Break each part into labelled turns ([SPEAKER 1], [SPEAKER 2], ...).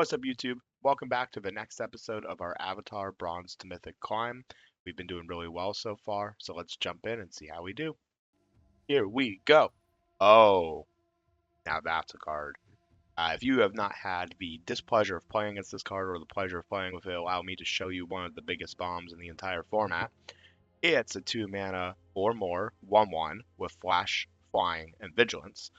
[SPEAKER 1] What's up, YouTube? Welcome back to the next episode of our Avatar Bronze to Mythic climb. We've been doing really well so far, so let's jump in and see how we do. Here we go. Oh, now that's a card. If you have not had the displeasure of playing against this card or the pleasure of playing with it, allow me to show you one of the biggest bombs in the entire format. It's a 2 mana or more 1/1 with flash, flying, and vigilance.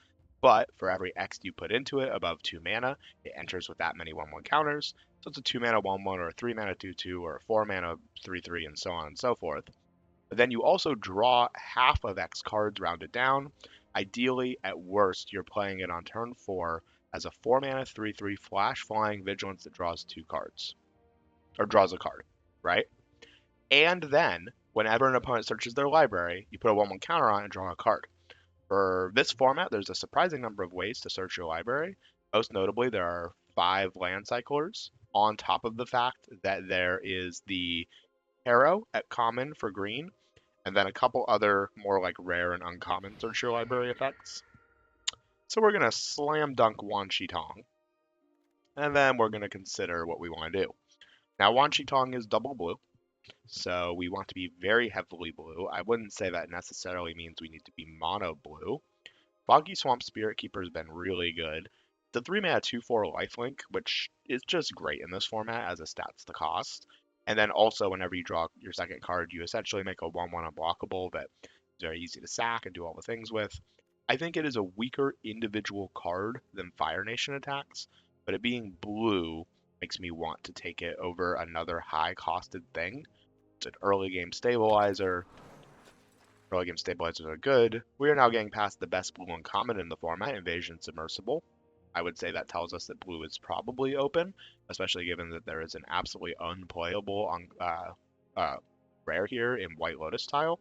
[SPEAKER 1] But for every X you put into it above 2 mana, it enters with that many 1/1 counters. So it's a 2 mana 1/1 or a 3 mana 2/2 or a 4 mana 3/3 and so on and so forth. But then you also draw half of X cards rounded down. Ideally, at worst, you're playing it on turn 4 as a 4 mana 3/3 flash flying vigilance that draws 2 cards. Or draws a card, right? And then, whenever an opponent searches their library, you put a 1/1 counter on it and draw a card. For this format, there's a surprising number of ways to search your library. Most notably, there are 5 land cyclers, on top of the fact that there is the Harrow at common for green, and then a couple other more like rare and uncommon search your library effects. So we're going to slam dunk Wan Shi Tong, and then we're going to consider what we want to do. Now, Wan Shi Tong is double blue, so we want to be very heavily blue. I wouldn't say that necessarily means we need to be mono blue. Foggy Swamp Spirit Keeper has been really good. The 3 mana 2/4 lifelink, which is just great in this format as a stats to cost. And then also, whenever you draw your second card, you essentially make a 1/1 unblockable that is very easy to sack and do all the things with. I think it is a weaker individual card than Fire Nation attacks, but it being blue makes me want to take it over another high-costed thing. It's an early game stabilizer. Early game stabilizers are good. We are now getting past the best blue uncommon in the format, Invasion Submersible. I would say that tells us that blue is probably open, especially given that there is an absolutely unplayable rare here in White Lotus tile.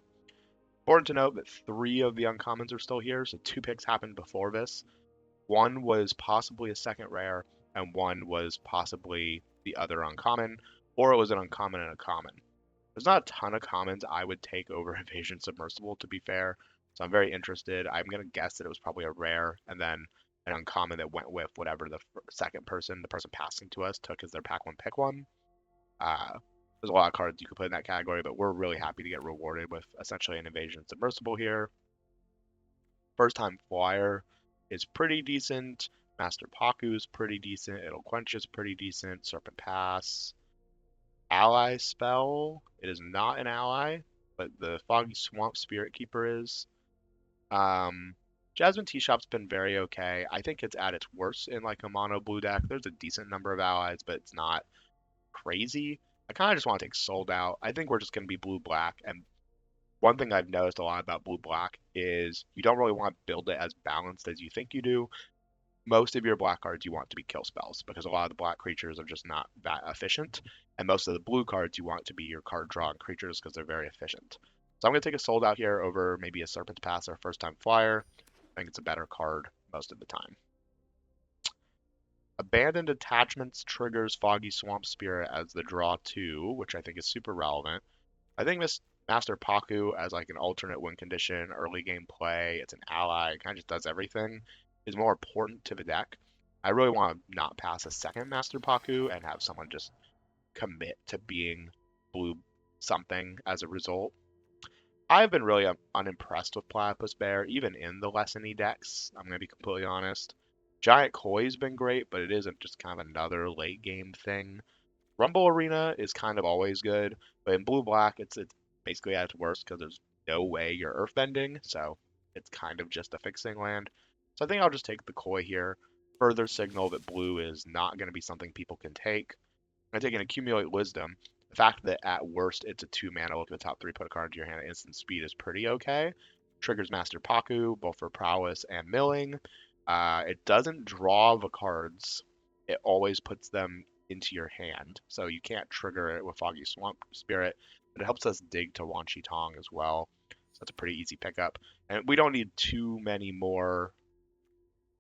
[SPEAKER 1] Important to note that 3 of the uncommons are still here, so 2 picks happened before this. 1 was possibly a second rare, and 1 was possibly the other uncommon, or it was an uncommon and a common. There's not a ton of commons I would take over Invasion Submersible, to be fair, so I'm very interested. I'm going to guess that it was probably a rare, and then an uncommon that went with whatever the second person, the person passing to us, took as their pack one, pick one. There's a lot of cards you could put in that category, but we're really happy to get rewarded with essentially an Invasion Submersible here. First time Flyer is pretty decent. Master Paku is pretty decent. It'll Quench is pretty decent. Serpent Pass. Ally spell. It is not an ally, but the Foggy Swamp Spirit Keeper is. Jasmine Tea Shop's been very okay. I think it's at its worst in like a mono blue deck. There's a decent number of allies, but it's not crazy. I kind of just want to take Sold Out. I think we're just going to be blue-black. And one thing I've noticed a lot about blue-black is you don't really want to build it as balanced as you think you do. Most of your black cards you want to be kill spells because a lot of the black creatures are just not that efficient. And most of the blue cards you want to be your card drawing creatures because they're very efficient. So I'm going to take a Sold Out here over maybe a Serpent's Pass or First Time Flyer. I think it's a better card most of the time. Abandoned Attachments triggers Foggy Swamp Spirit as the draw 2, which I think is super relevant. I think this Master Paku as like an alternate win condition, early game play, it's an ally, it kind of just does everything, is more important to the deck. I really want to not pass a second Master Paku and have someone just commit to being blue something as a result. I've been really unimpressed with Platypus Bear, even in the Lessony decks, I'm going to be completely honest. Giant Koi's been great, but it isn't just kind of another late game thing. Rumble Arena is kind of always good, but in blue-black, it's basically at its worst because there's no way you're earthbending, so it's kind of just a fixing land. So I think I'll just take the Koi here, further signal that blue is not going to be something people can take. I'm going to take an Accumulate Wisdom. The fact that at worst it's a 2 mana, look at the top 3, put a card into your hand at instant speed is pretty okay. Triggers Master Paku, both for prowess and milling. It doesn't draw the cards. It always puts them into your hand, so you can't trigger it with Foggy Swamp Spirit, but it helps us dig to Wan Shi Tong as well. So that's a pretty easy pickup. And we don't need too many more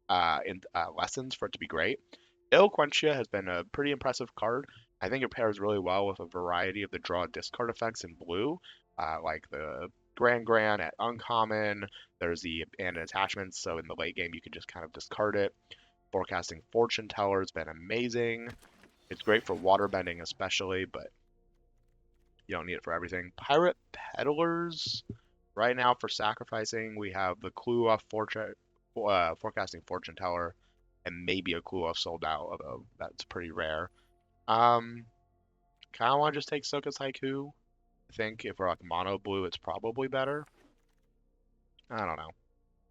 [SPEAKER 1] lessons for it to be great. Quenchia has been a pretty impressive card. I think it pairs really well with a variety of the draw discard effects in blue, like the Gran at uncommon. There's the abandoned attachments, so in the late game you can just kind of discard it. Forecasting Fortune Teller has been amazing. It's great for water bending especially, but you don't need it for everything. Pirate Peddlers, right now for sacrificing, we have the Clue off Forecasting Fortune Teller and maybe a Clue off Sold Out, although that's pretty rare. Kind of want to just take Soka's Haiku. I think if we're like mono blue, it's probably better. I don't know.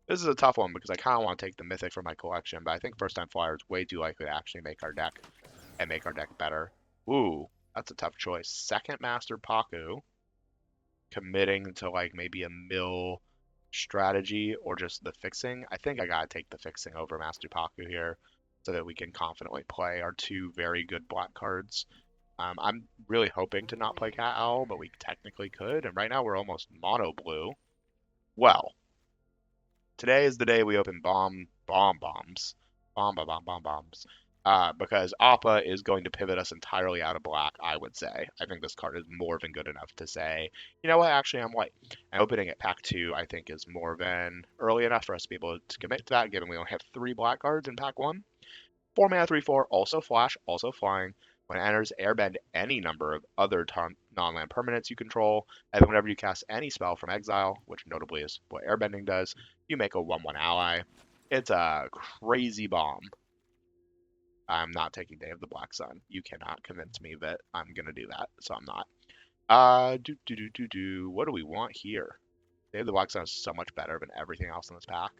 [SPEAKER 1] This is a tough one because I kind of want to take the Mythic for my collection, but I think First Time Flyer is way too likely to actually make our deck and make our deck better. Ooh, that's a tough choice. Second Master Paku, committing to like maybe a mill strategy or just the fixing. I think I gotta take the fixing over Master Paku here so that we can confidently play our two very good black cards. I'm really hoping to not play Cat Owl, but we technically could, and right now we're almost mono blue. Well, today is the day we open bombs. Bombs. Because Appa is going to pivot us entirely out of black, I would say. I think this card is more than good enough to say, you know what, actually I'm white. And opening at pack 2, I think, is more than early enough for us to be able to commit to that, given we only have 3 black cards in pack 1. 4 mana, 3/4, also flash, also flying. When it enters, airbend any number of other non-land permanents you control, and then whenever you cast any spell from exile, which notably is what airbending does, you make a 1/1 ally. It's a crazy bomb. I'm not taking Day of the Black Sun. You cannot convince me that I'm gonna do that, so I'm not. What do we want here? Day of the Black Sun is so much better than everything else in this pack.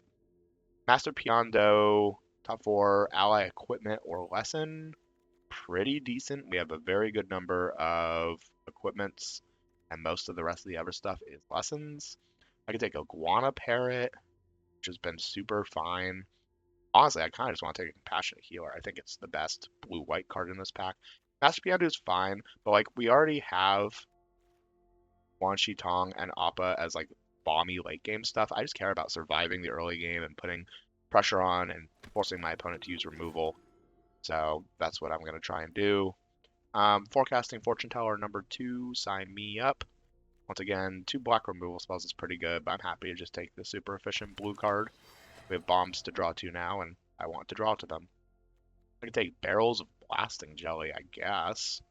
[SPEAKER 1] Master Piondo, top 4, ally equipment or lesson. Pretty decent. We have a very good number of equipments, and most of the rest of the other stuff is lessons. I could take Iguana Parrot, which has been super fine. Honestly, I kind of just want to take a Compassionate Healer. I think it's the best blue-white card in this pack. Master Piondo is fine, but like we already have Wan Shi Tong and Appa as like bomby late game stuff. I just care about surviving the early game and putting pressure on and forcing my opponent to use removal. So that's what I'm going to try and do. Forecasting Fortune Teller number 2, sign me up. Once again, 2 black removal spells is pretty good, but I'm happy to just take the super efficient blue card. We have bombs to draw to now, and I want to draw to them. I can take Barrels of Blasting Jelly, I guess.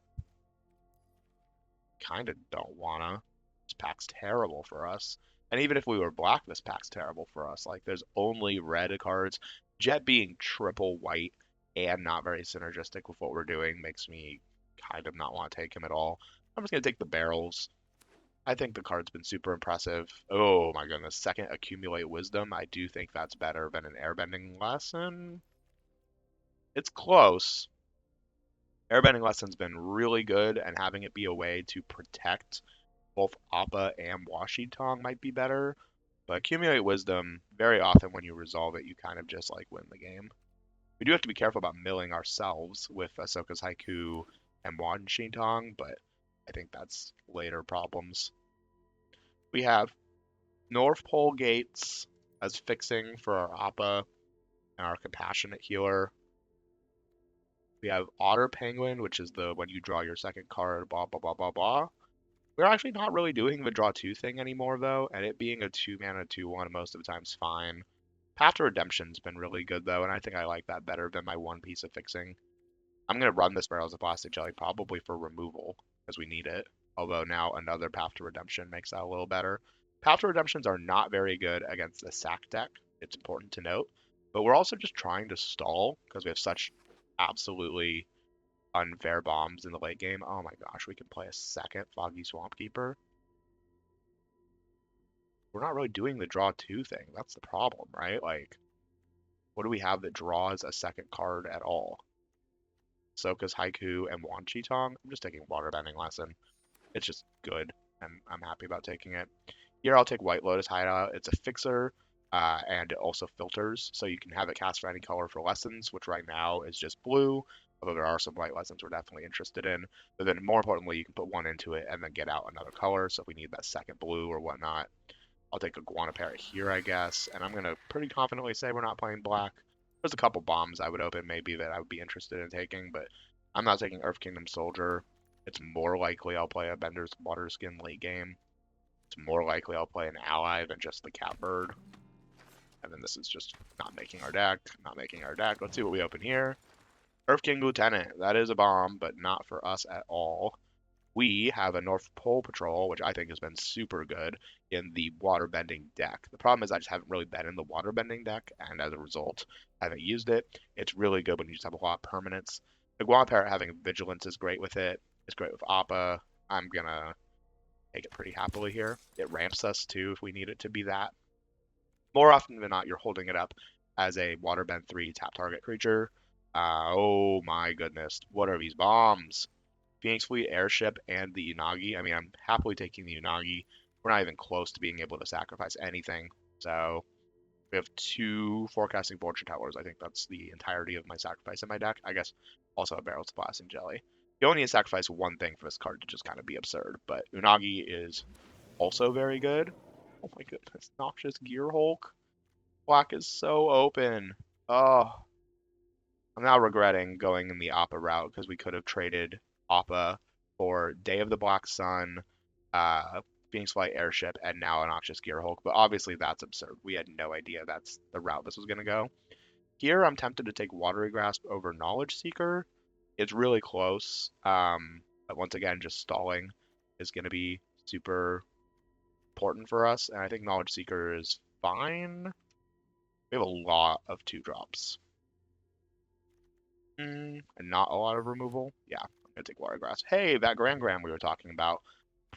[SPEAKER 1] Kinda don't wanna. This pack's terrible for us. And even if we were black, this pack's terrible for us. Like, there's only red cards. Jet being triple white and not very synergistic with what we're doing makes me kind of not want to take him at all. I'm just going to take the barrels. I think the card's been super impressive. Oh my goodness. Second, Accumulate Wisdom. I do think that's better than an Airbending Lesson. It's close. Airbending Lesson's been really good, and having it be a way to protect both Appa and Washitong might be better. But Accumulate Wisdom, very often when you resolve it, you kind of just like win the game. We do have to be careful about milling ourselves with Ahsoka's Haiku and Wan Shintong, but I think that's later problems. We have North Pole Gates as fixing for our Appa and our Compassionate Healer. We have Otter Penguin, which is the when you draw your second card, blah, blah, blah, blah, blah. We're actually not really doing the draw 2 thing anymore, though, and it being a 2 mana 2/1 most of the time is fine. Path to Redemption's been really good, though, and I think I like that better than my one piece of fixing. I'm going to run this Barrels of Plastic Jelly probably for removal, because we need it. Although now another Path to Redemption makes that a little better. Path to Redemptions are not very good against the sack deck, it's important to note. But we're also just trying to stall, because we have such absolutely unfair bombs in the late game. Oh my gosh, we can play a second Foggy Swamp Keeper. We're not really doing the draw 2 thing. That's the problem, right? Like, what do we have that draws a second card at all? Soka's Haiku and Wan Chi-Tong. I'm just taking Waterbending Lesson. It's just good, and I'm happy about taking it. Here I'll take White Lotus Hideout. It's a fixer, and it also filters, so you can have it cast for any color for lessons, which right now is just blue, although there are some white lessons we're definitely interested in. But then more importantly, you can put 1 into it and then get out another color, so if we need that second blue or whatnot. I'll take a Iguana Parrot here, I guess, and I'm going to pretty confidently say we're not playing black. There's a couple bombs I would open maybe that I would be interested in taking, but I'm not taking Earth Kingdom Soldier. It's more likely I'll play a Bender's Waterskin late game. It's more likely I'll play an ally than just the Catbird. And then this is just not making our deck, not making our deck. Let's see what we open here. Earth King Lieutenant. That is a bomb, but not for us at all. We have a North Pole Patrol, which I think has been super good in the waterbending deck. The problem is I just haven't really been in the waterbending deck, and as a result, I haven't used it. It's really good when you just have a lot of permanents. The Iguana Parrot having Vigilance is great with it. It's great with Appa. I'm gonna take it pretty happily here. It ramps us too if we need it to be that. More often than not, you're holding it up as a Waterbend 3 tap target creature. Oh my goodness, what are these bombs? Phoenix Fleet Airship and the Unagi. I mean, I'm happily taking the Unagi. We're not even close to being able to sacrifice anything. So we have 2 Forecasting Fortune Tellers. I think that's the entirety of my sacrifice in my deck. I guess also a Barrels of Blasting Jelly. You only need to sacrifice one thing for this card to just kind of be absurd. But Unagi is also very good. Oh my goodness. Noxious Gear Hulk. Black is so open. Oh, I'm now regretting going in the Appa route because we could have traded Appa for Day of the Black Sun, Phoenix Flight Airship, and now an Noxious Gear Hulk. But obviously that's absurd. We had no idea that's the route this was going to go. Here I'm tempted to take Watery Grasp over Knowledge Seeker. It's really close. But once again, just stalling is going to be super important for us. And I think Knowledge Seeker is fine. We have a lot of 2-drops. And not a lot of removal. Yeah, I'm going to take Water Grass. Hey, that Grand we were talking about.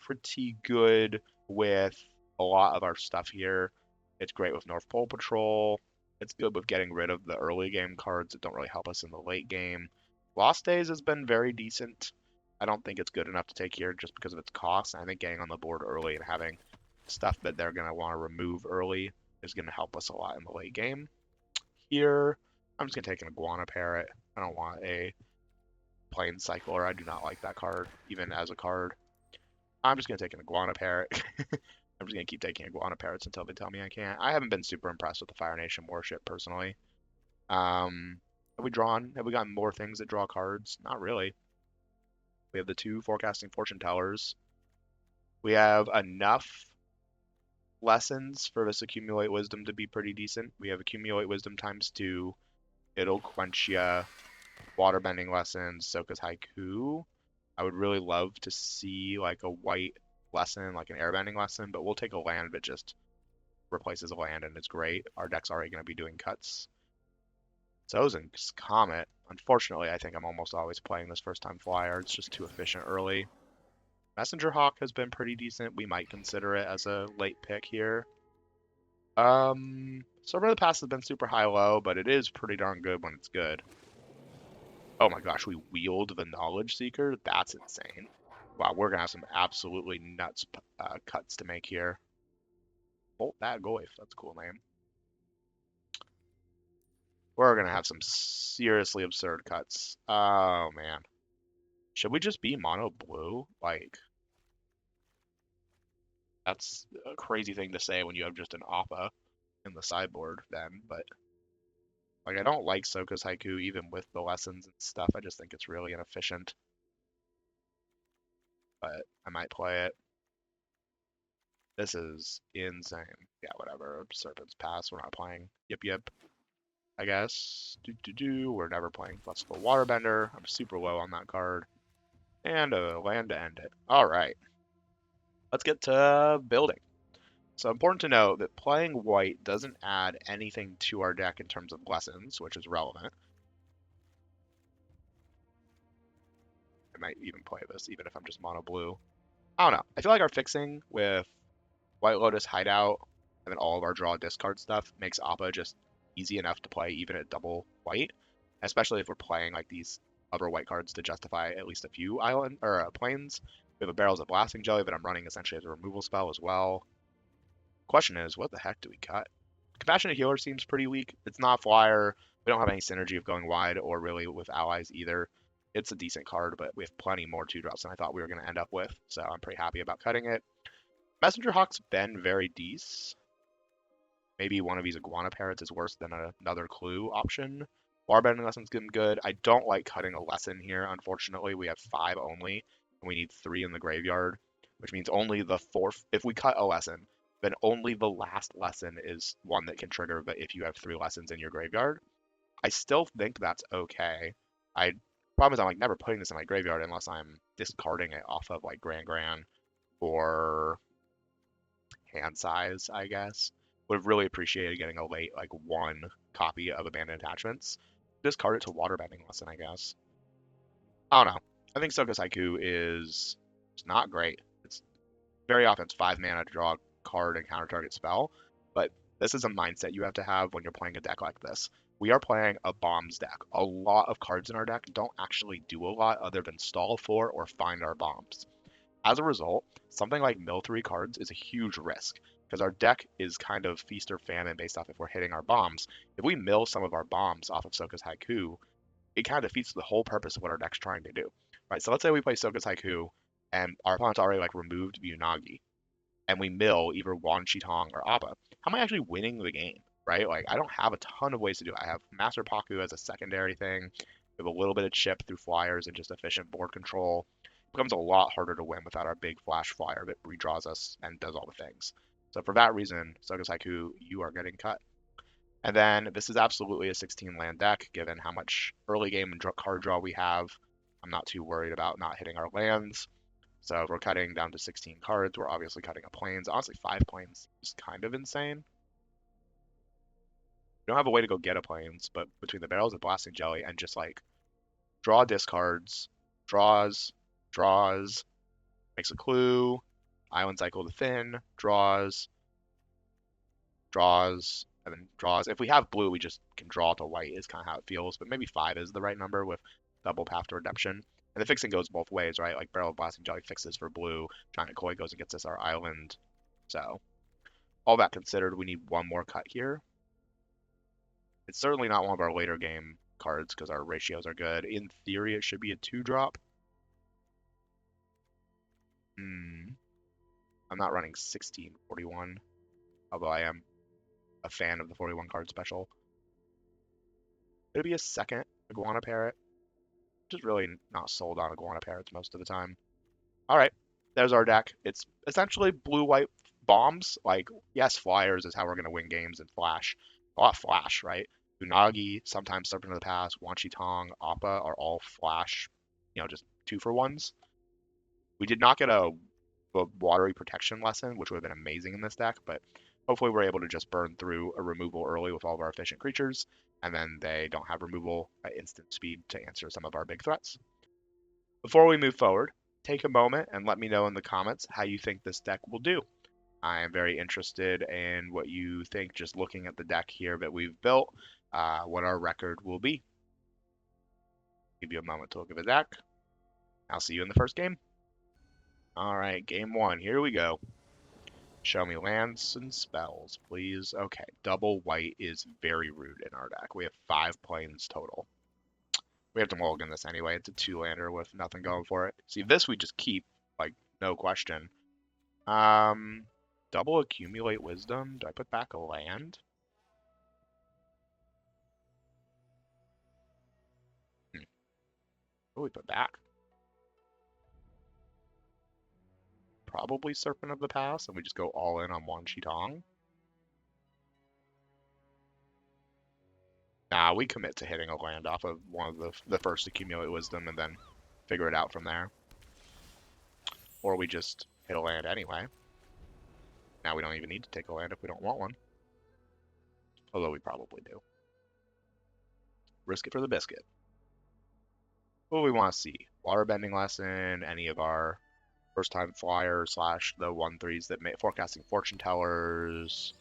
[SPEAKER 1] Pretty good with a lot of our stuff here. It's great with North Pole Patrol. It's good with getting rid of the early game cards that don't really help us in the late game. Lost Days has been very decent. I don't think it's good enough to take here just because of its cost. I think getting on the board early and having stuff that they're going to want to remove early is going to help us a lot in the late game. Here, I'm just going to take an Iguana Parrot. I don't want a Plain Cycler. I do not like that card, even as a card. I'm just going to take an Iguana Parrot. I'm just going to keep taking Iguana Parrots until they tell me I can't. I haven't been super impressed with the Fire Nation Warship, personally. Have we gotten more things that draw cards? Not really. We have the 2 Forecasting Fortune Tellers. We have enough lessons for this Accumulate Wisdom to be pretty decent. We have Accumulate Wisdom ×2. It'll quench ya. Waterbending lessons, Soka's Haiku. I would really love to see like a white lesson, like an airbending lesson, but we'll take a land that just replaces a land and it's great. Our deck's already going to be doing cuts. Zozen's Comet. Unfortunately, I think I'm almost always playing this first time flyer. It's just too efficient early. Messenger Hawk has been pretty decent. We might consider it as a late pick here. Server of the Past has been super high-low, but it is pretty darn good when it's good. Oh my gosh, we wield the Knowledge Seeker? That's insane. Wow, we're going to have some absolutely nuts cuts to make here. Bolt that Goif, that's a cool name. We're going to have some seriously absurd cuts. Oh, man. Should we just be mono blue? Like, that's a crazy thing to say when you have just an Appa in the sideboard then, but like I don't like Soka's Haiku even with the lessons and stuff. I just think it's really inefficient. But I might play it. This is insane. Yeah, whatever. Serpent's Pass. We're not playing. Yip. I guess. We're never playing Flexible Waterbender. I'm super low on that card. And a land to end it. All right. Let's get to building. So important to note that playing white doesn't add anything to our deck in terms of lessons, which is relevant. I might even play this, even if I'm just mono blue. I don't know. I feel like our fixing with White Lotus Hideout and then all of our draw discard stuff makes Appa just easy enough to play even at double white, especially if we're playing like these other white cards to justify at least a few island or planes. We have a Barrels of Blasting Jelly that I'm running essentially as a removal spell as well. Question is, what the heck do we cut? Compassionate Healer seems pretty weak. It's not flyer. We don't have any synergy of going wide or really with allies either. It's a decent card, but we have plenty more 2-drops than I thought we were going to end up with, so I'm pretty happy about cutting it. Messenger Hawk's been very decent. Maybe one of these Iguana Parrots is worse than another clue option. Warbending Lesson's been good. I don't like cutting a lesson here, unfortunately. We have 5 only, and we need 3 in the graveyard, which means only the 4th. If we cut a lesson, then only the last lesson is one that can trigger, but if you have 3 lessons in your graveyard. I still think that's okay. I problem is I'm like never putting this in my graveyard unless I'm discarding it off of like Gran or hand size, I guess. Would have really appreciated getting a late like 1 copy of Abandoned Attachments. Discard it to Waterbending Lesson, I guess. I don't know. I think Soka's Haiku is it's not great. It's very often it's 5 mana to draw a card and counter target spell, but this is a mindset you have to have when you're playing a deck like this. We are playing a bombs deck. A lot of cards in our deck don't actually do a lot other than stall for or find our bombs. As a result, something like mill 3 cards is a huge risk because our deck is kind of feast or famine based off if we're hitting our bombs. If we mill some of our bombs off of Soka's Haiku, it kind of defeats the whole purpose of what our deck's trying to do. Right? So let's say we play Soka's Haiku and our opponent's already like removed Unagi and we mill either Wan Shitong or Appa. How am I actually winning the game? Right? Like I don't have a ton of ways to do it. I have Master Paku as a secondary thing. We have a little bit of chip through flyers and just efficient board control. It becomes a lot harder to win without our big flash flyer that redraws us and does all the things. So for that reason, Soka's Haiku, you are getting cut. And then this is absolutely a 16 land deck, given how much early game and card draw we have. I'm not too worried about not hitting our lands. So if we're cutting down to 16 cards, we're obviously cutting a plains. Honestly, 5 plains is kind of insane. We don't have a way to go get a plains, but between the barrels of Blasting Jelly and just like draw discards, draws, makes a clue, Island Cycle to Thin, draws, and then draws. If we have blue, we just can draw to white is kind of how it feels, but maybe 5 is the right number with double Path to Redemption. And the fixing goes both ways, right? Like Barrel of Blasting Jelly fixes for blue, Giant Koi goes and gets us our island. So all that considered, we need one more cut here. It's certainly not one of our later game cards because our ratios are good. In theory, it should be a 2-drop. I'm not running 1641, although I am a fan of the 41 card special. It'll be a second Iguana Parrot. Just really not sold on Iguana Parrots most of the time. All right, there's our deck. It's essentially blue-white bombs. Like, yes, flyers is how we're going to win games in Flash. A lot of Flash, right? Unagi, sometimes Serpent of the Past, Wan Shitong, Appa are all Flash, just 2-for-1s. We did not get a watery protection lesson, which would have been amazing in this deck, but hopefully we're able to just burn through a removal early with all of our efficient creatures, and then they don't have removal at instant speed to answer some of our big threats. Before we move forward, take a moment and let me know in the comments how you think this deck will do. I am very interested in what you think just looking at the deck here that we've built, what our record will be. Give you a moment to look at the deck. I'll see you in the first game. All right, game 1, here we go. Show me lands and spells, please. Okay, double white is very rude in our deck. We have 5 plains total. We have to mulligan this anyway. It's a 2-lander with nothing going for it. See, this we just keep, like, no question. Double accumulate wisdom. Do I put back a land? What do we put back? Probably Serpent of the Past, and we just go all in on Wan Shitong. Nah, we commit to hitting a land off of one of the first accumulate wisdom and then figure it out from there. Or we just hit a land anyway. Now we don't even need to take a land if we don't want one. Although we probably do. Risk it for the biscuit. What do we want to see? Waterbending lesson, any of our first time flyer / the 1/3s that make forecasting fortune tellers.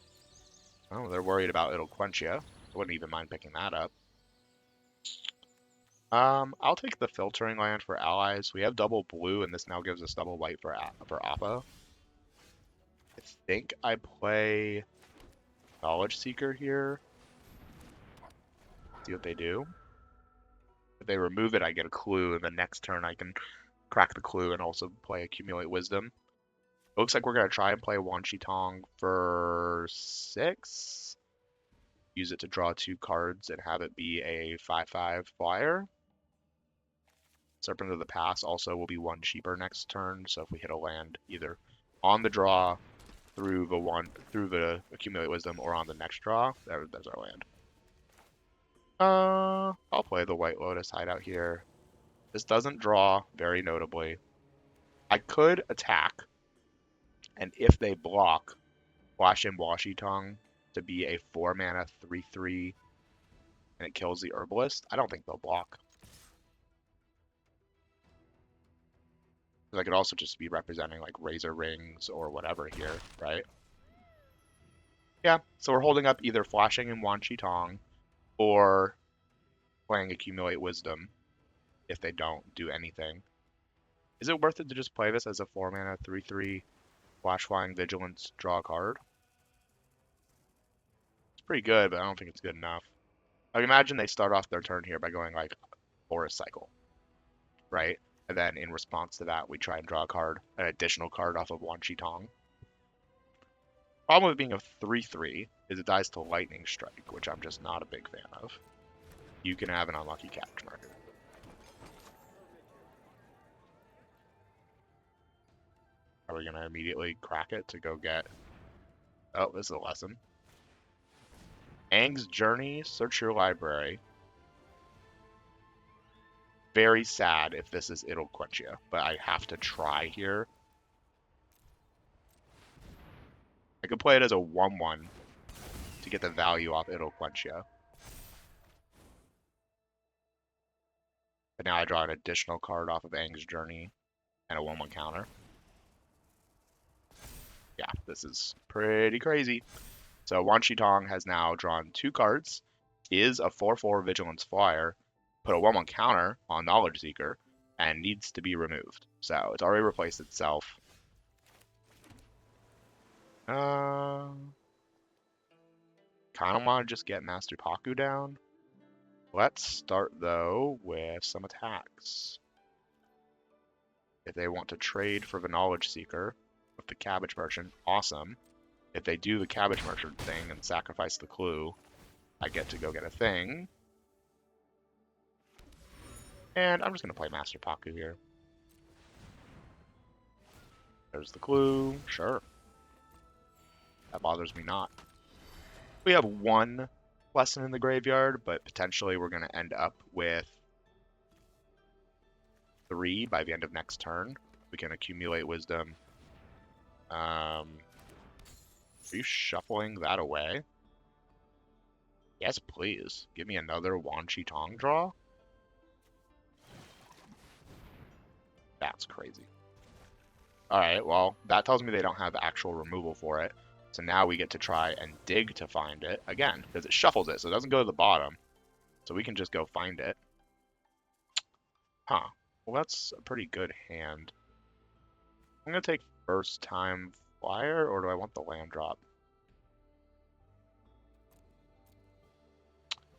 [SPEAKER 1] Oh, they're worried about it'll quench you. I wouldn't even mind picking that up. I'll take the filtering land for allies. We have double blue, and this now gives us double white for Appa. I think I play Knowledge Seeker here. See what they do. If they remove it, I get a clue, and the next turn I can crack the clue and also play Accumulate Wisdom. It looks like we're going to try and play Wan Shitong for 6. Use it to draw 2 cards and have it be a 5/5 flyer. Serpent of the Past also will be 1 cheaper next turn, so if we hit a land either on the draw through the accumulate wisdom or on the next draw. There's our land. I'll play the White Lotus hideout here. This doesn't draw very notably. I could attack, and if they block, flash in Washi Tongue to be a 4-mana 3/3, and it kills the Herbalist. I don't think they'll block. I could also just be representing like Razor Rings or whatever here, right? Yeah, so we're holding up either flashing in Wan Shi Tong or playing Accumulate Wisdom if they don't do anything. Is it worth it to just play this as a 4-mana 3/3 flash flying Vigilance, draw a card? It's pretty good, but I don't think it's good enough. Like imagine they start off their turn here by going like Forest Cycle, right? And then in response to that, we try and draw a card, an additional card off of Wan Shi Tong. Problem with being a 3/3 is it dies to Lightning Strike, which I'm just not a big fan of. You can have an unlucky capture marker. Are we going to immediately crack it to go get... Oh, this is a lesson. Aang's Journey, search your library. Very sad if this is It'll Quench You, but I have to try here. I could play it as a 1/1 to get the value off It'll Quench You. But now I draw an additional card off of Aang's Journey and a 1/1 counter. Yeah, this is pretty crazy. So Wan Shi Tong has now drawn 2 cards, is a 4/4 Vigilance Flyer, put a 1/1 counter on Knowledge Seeker, and needs to be removed. So it's already replaced itself. Kind of want to just get Master Paku down. Let's start, though, with some attacks. If they want to trade for the Knowledge Seeker with the Cabbage Merchant, awesome. If they do the Cabbage Merchant thing and sacrifice the clue, I get to go get a thing. And I'm just going to play Master Paku here. There's the clue. Sure. That bothers me not. We have 1 lesson in the graveyard, but potentially we're going to end up with 3 by the end of next turn. We can accumulate wisdom. Are you shuffling that away? Yes, please. Give me another Wan Shi Tong draw. That's crazy. Alright, well, that tells me they don't have actual removal for it. So now we get to try and dig to find it again, because it shuffles it, so it doesn't go to the bottom. So we can just go find it. Huh. Well, that's a pretty good hand. I'm going to take first time flyer, or do I want the land drop?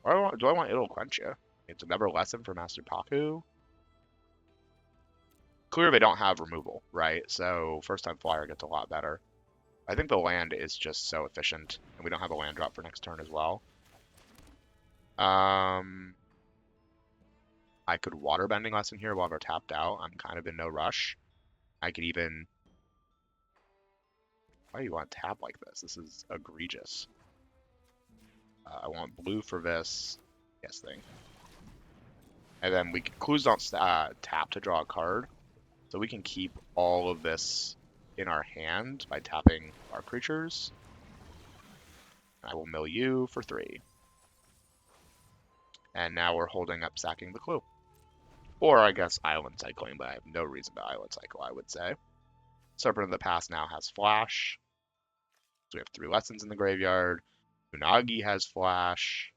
[SPEAKER 1] Or do I want It'll Quench You? It's another lesson for Master Paku. Clear they don't have removal, right? So first time flyer gets a lot better. I think the land is just so efficient, and we don't have a land drop for next turn as well. I could Waterbending Lesson here while they're tapped out. I'm kind of in no rush. I could even... Why do you want to tap like this? This is egregious. I want blue for this. Yes, thing. And then we can... Clues don't tap to draw a card. So we can keep all of this in our hand by tapping our creatures. I will mill you for 3. And now we're holding up sacking the clue. Or I guess island cycling, but I have no reason to island cycle, I would say. Serpent of the Past now has flash. So we have 3 lessons in the graveyard. Unagi has flash.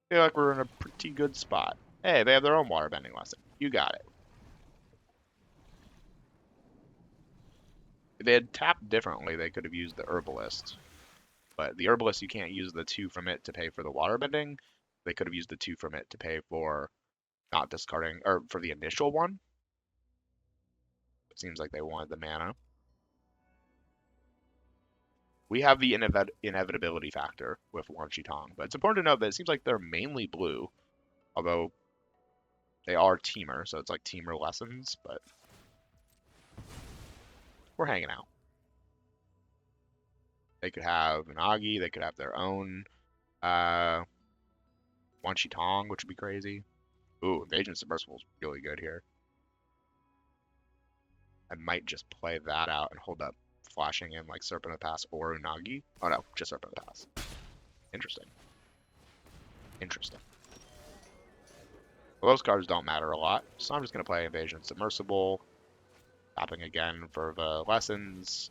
[SPEAKER 1] I feel like we're in a pretty good spot. Hey, they have their own waterbending lesson. You got it. If they had tapped differently, they could have used the Herbalist. But the Herbalist, you can't use the 2 from it to pay for the waterbending. They could have used the 2 from it to pay for not discarding, or for the initial one. It seems like they wanted the mana. We have the inevitability factor with Wan Shi Tong, but it's important to note that it seems like they're mainly blue, although they are teamer, so it's like teamer lessons, but we're hanging out. They could have Unagi. They could have their own Wan Shi Tong, which would be crazy. Ooh, Invasion Submersible is really good here. I might just play that out and hold up flashing in like Serpent of the Past or Unagi. Oh no, just Serpent of the Past. Interesting. Interesting. Well, those cards don't matter a lot, so I'm just going to play Invasion Submersible. Tapping again for the lessons.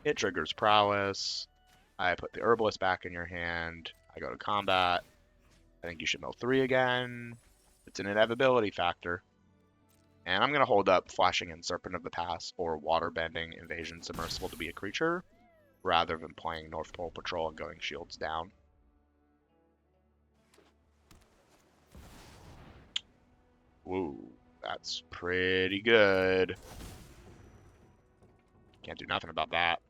[SPEAKER 1] It triggers Prowess. I put the Herbalist back in your hand. I go to combat. I think you should mill 3 again. It's an inevitability factor. And I'm going to hold up flashing in Serpent of the Past or Waterbending Invasion Submersible to be a creature, rather than playing North Pole Patrol and going shields down. Woo, that's pretty good. Can't do nothing about that.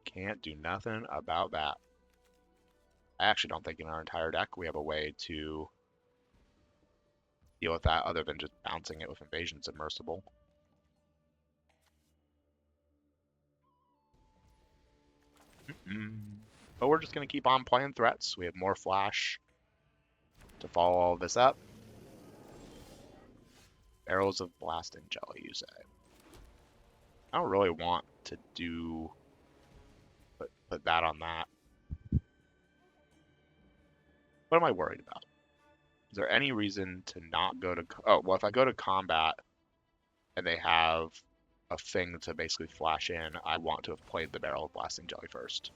[SPEAKER 1] Can't do nothing about that. I actually don't think in our entire deck we have a way to deal with that other than just bouncing it with Invasion Submersible. But we're just going to keep on playing threats. We have more flash to follow all of this up. Barrels of Blasting Jelly, you say. I don't really want to do... Put that on that. What am I worried about? Is there any reason to not go to... Oh, well, if I go to combat and they have a thing to basically flash in, I want to have played the Barrel of Blasting Jelly first.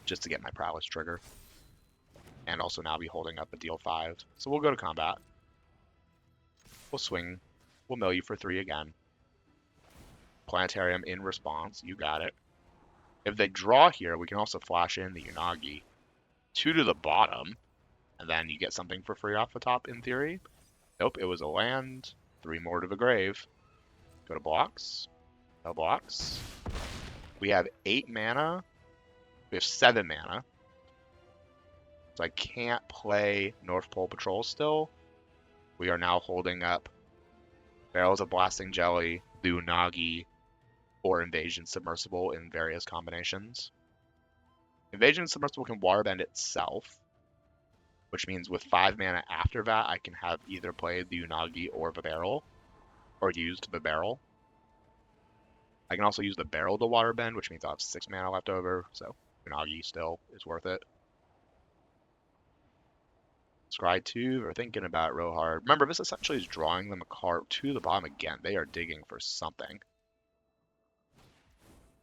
[SPEAKER 1] Just to get my Prowess trigger. And also now be holding up a deal 5. So we'll go to combat. We'll swing. We'll mill you for 3 again. Planetarium in response. You got it. If they draw here, we can also flash in the Unagi. 2 to the bottom. And then you get something for free off the top, in theory. Nope, it was a land. 3 more to the grave. Go to blocks. No blocks. We have 8 mana. We have 7 mana. So I can't play North Pole Patrol still. We are now holding up Barrels of Blasting Jelly, the Unagi, or Invasion Submersible in various combinations. Invasion Submersible can waterbend itself, which means with 5 mana after that, I can have either played the Unagi or the Barrel, or used the Barrel. I can also use the Barrel to waterbend, which means I'll have 6 mana left over, so Unagi still is worth it. Scry 2, we're thinking about it real hard. Remember, this essentially is drawing them a card to the bottom again. They are digging for something.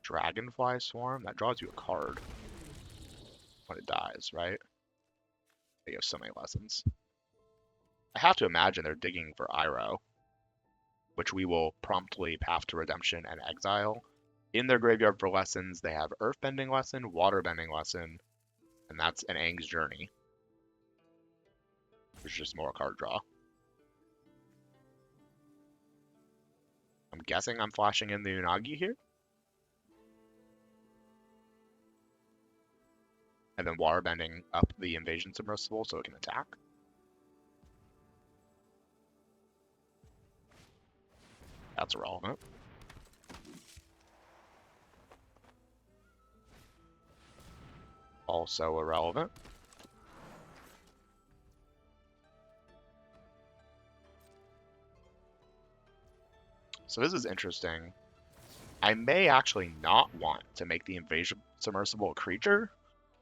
[SPEAKER 1] Dragonfly Swarm, that draws you a card when it dies, right? They have so many lessons. I have to imagine they're digging for Iroh, which we will promptly Path to Redemption and exile. In their graveyard for lessons, they have Earthbending Lesson, Waterbending Lesson, and that's an Aang's Journey, which is just more card draw. I'm guessing I'm flashing in the Unagi here. And then waterbending up the Invasion Submersible so it can attack. That's irrelevant. Also irrelevant. So this is interesting. I may actually not want to make the Invasion Submersible a creature.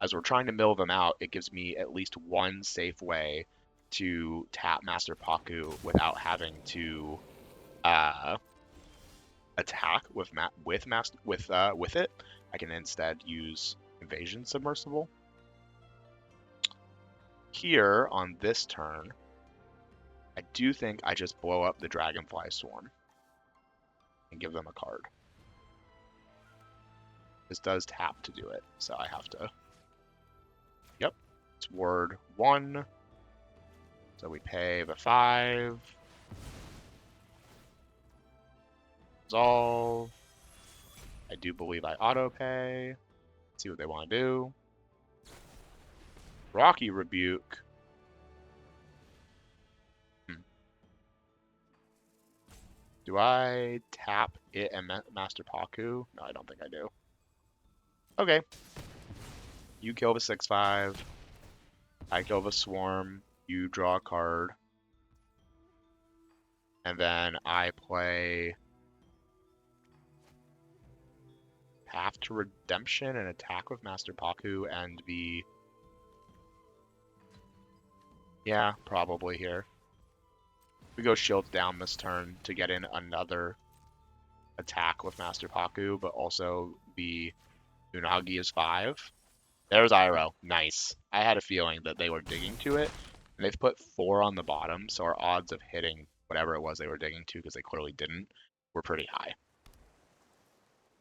[SPEAKER 1] As we're trying to mill them out, it gives me at least one safe way to tap Master Paku without having to attack with it. I can instead use Invasion Submersible. Here on this turn, I do think I just blow up the Dragonfly Swarm and give them a card. This does tap to do it, so I have to. Yep, it's word 1. So we pay the 5. Resolve. I do believe I auto pay. Let's see what they want to do. Rocky Rebuke. Do I tap it and Master Paku? No, I don't think I do. Okay. You kill the 6/5. I kill the Swarm. You draw a card. And then I play Path to Redemption and attack with Master Paku and the... Yeah, probably here. We go Shields down this turn to get in another attack with Master Paku, but also the Unagi is 5. There's Iroh. Nice. I had a feeling that they were digging to it, and they've put 4 on the bottom, so our odds of hitting whatever it was they were digging to, because they clearly didn't, were pretty high.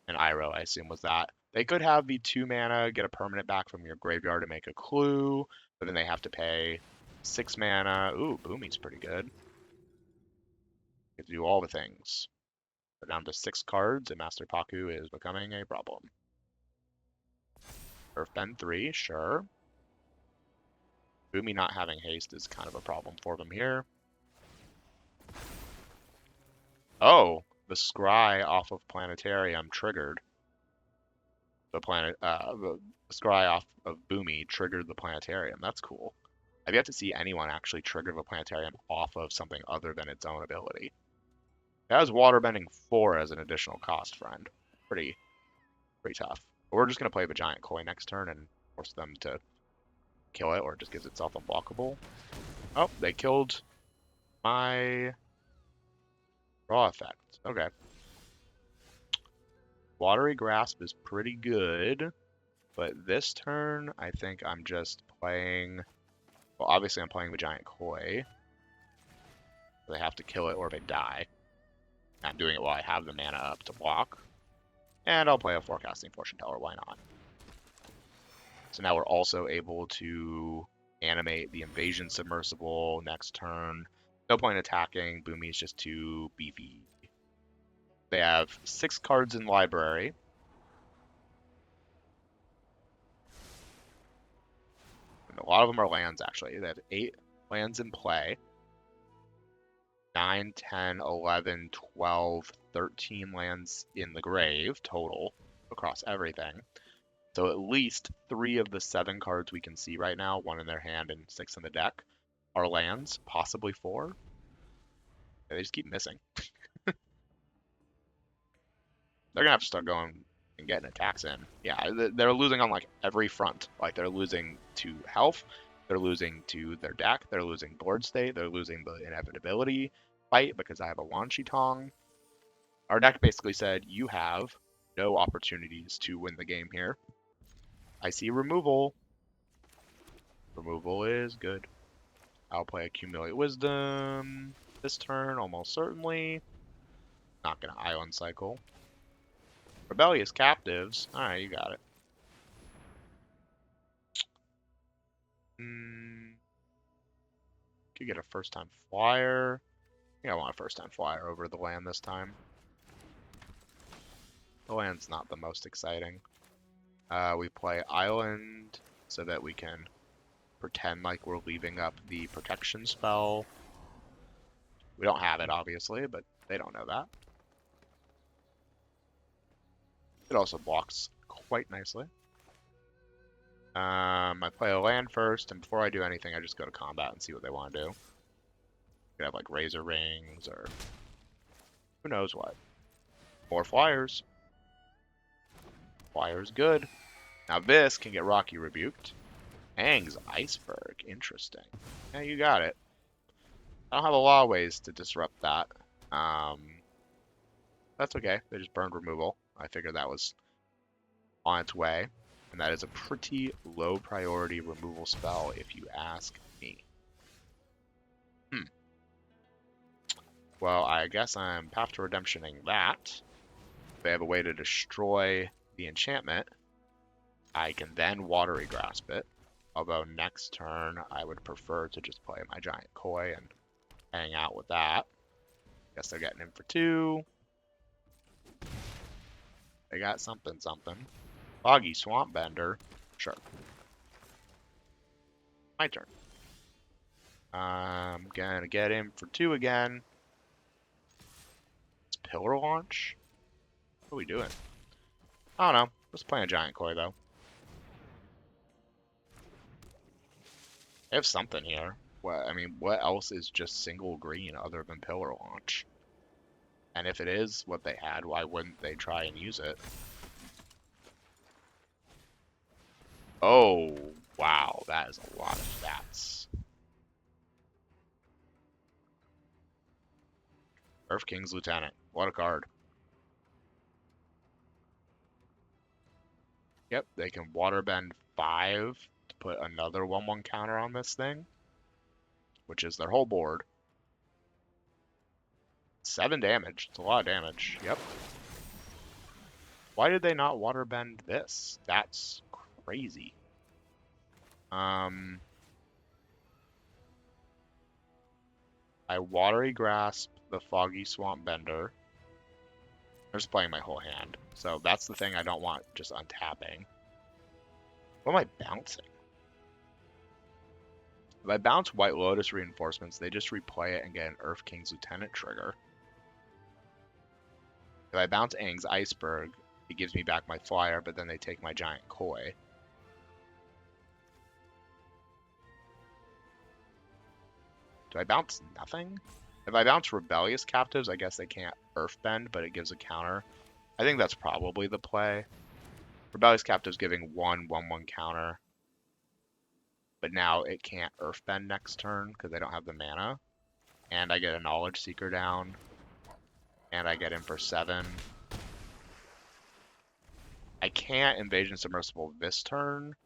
[SPEAKER 1] And Iroh, I assume, was that. They could have the 2 mana, get a permanent back from your graveyard to make a clue, but then they have to pay 6 mana. Ooh, Boomy's pretty good. You can do all the things. But down to 6 cards, and Master Paku is becoming a problem. Earthbend 3, sure. Boomy not having haste is kind of a problem for them here. Oh, the Scry off of Planetarium triggered. The Scry off of Boomy triggered the Planetarium. That's cool. I've yet to see anyone actually trigger the Planetarium off of something other than its own ability. It has Waterbending 4 as an additional cost, friend. Pretty tough. But we're just going to play the Giant Koi next turn and force them to kill it, or it just gives itself unblockable. Oh, they killed my draw effect. Okay. Watery Grasp is pretty good, but this turn, I think I'm just playing... Well, obviously I'm playing the Giant Koi. They have to kill it or they die. I'm doing it while I have the mana up to block. And I'll play a Forecasting Fortune Teller, why not? So now we're also able to animate the Invasion Submersible next turn. No point attacking, Boomy's just too beefy. They have 6 cards in library. And a lot of them are lands, actually. They have 8 lands in play. 9, 10, 11, 12, 13 lands in the grave total across everything. So at least 3 of the 7 cards we can see right now, 1 in their hand and 6 in the deck, are lands, possibly 4. They just keep missing. They're gonna have to start going and getting attacks in. Yeah, they're losing on like every front. Like they're losing to health, they're losing to their deck, they're losing board state, they're losing the inevitability fight because I have a Wan Shi Tong. Our deck basically said you have no opportunities to win the game here. I see removal. Removal is good. I'll play Accumulate Wisdom this turn, almost certainly. Not gonna Island Cycle. Rebellious Captives. Alright, you got it. Could get a first-time flyer. I think I want a first-time flyer over the land this time. The land's not the most exciting. We play Island so that we can pretend like we're leaving up the protection spell. We don't have it, obviously, but they don't know that. It also blocks quite nicely. I play a land first, and before I do anything, I just go to combat and see what they want to do. Could have like Razor Rings or who knows what. More flyers. Flyer's good. Now this can get Rocky rebuked. Aang's Iceberg. Interesting. Yeah, you got it. I don't have a lot of ways to disrupt that. That's okay. They just burned removal. I figured that was on its way. And that is a pretty low priority removal spell if you ask me. Well, I guess I'm Path to Redemptioning that. They have a way to destroy the enchantment. I can then Watery Grasp it. Although next turn, I would prefer to just play my Giant Koi and hang out with that. Guess they're getting in for 2. They got something. Foggy Swamp Bender. Sure. My turn. I'm gonna get in for 2 again. pillar launch? What are we doing? I don't know. Let's play a giant koi though. They have something here. What, I mean, what else is just single green other than pillar launch? And if it is what they had, why wouldn't they try and use it? Oh, wow, that is a lot of stats. Earth King's Lieutenant. What a card. Yep, they can waterbend 5 to put another 1/1 counter on this thing, which is their whole board. 7 damage. It's a lot of damage. Yep. Why did they not waterbend this? That's crazy. I Watery Grasp the Foggy Swamp Bender. I'm just playing my whole hand. So that's the thing I don't want just untapping. What am I bouncing? If I bounce White Lotus Reinforcements, they just replay it and get an Earth King's Lieutenant trigger. If I bounce Aang's Iceberg, it gives me back my flyer, but then they take my giant koi. Do I bounce nothing? If I bounce Rebellious Captives, I guess they can't Earthbend, but it gives a counter. I think that's probably the play. Rebellious Captives giving 1/1/1 counter. But now it can't Earthbend next turn because they don't have the mana. And I get a Knowledge Seeker down. And I get in for 7. I can't Invasion Submersible this turn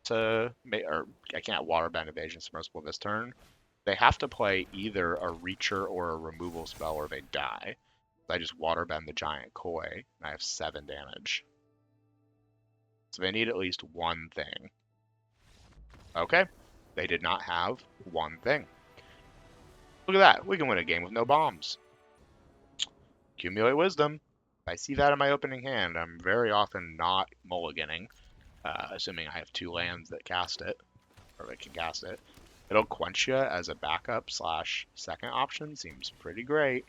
[SPEAKER 1] to make, or I can't Waterbend Invasion Submersible this turn. They have to play either a Reacher or a removal spell or they die. So I just Waterbend the giant koi, and I have 7 damage. So they need at least one thing. Okay, they did not have one thing. Look at that, we can win a game with no bombs. Accumulate Wisdom. If I see that in my opening hand, I'm very often not mulliganing, assuming I have 2 lands that cast it, or that can cast it. It'll quench you as a backup / second option. Seems pretty great.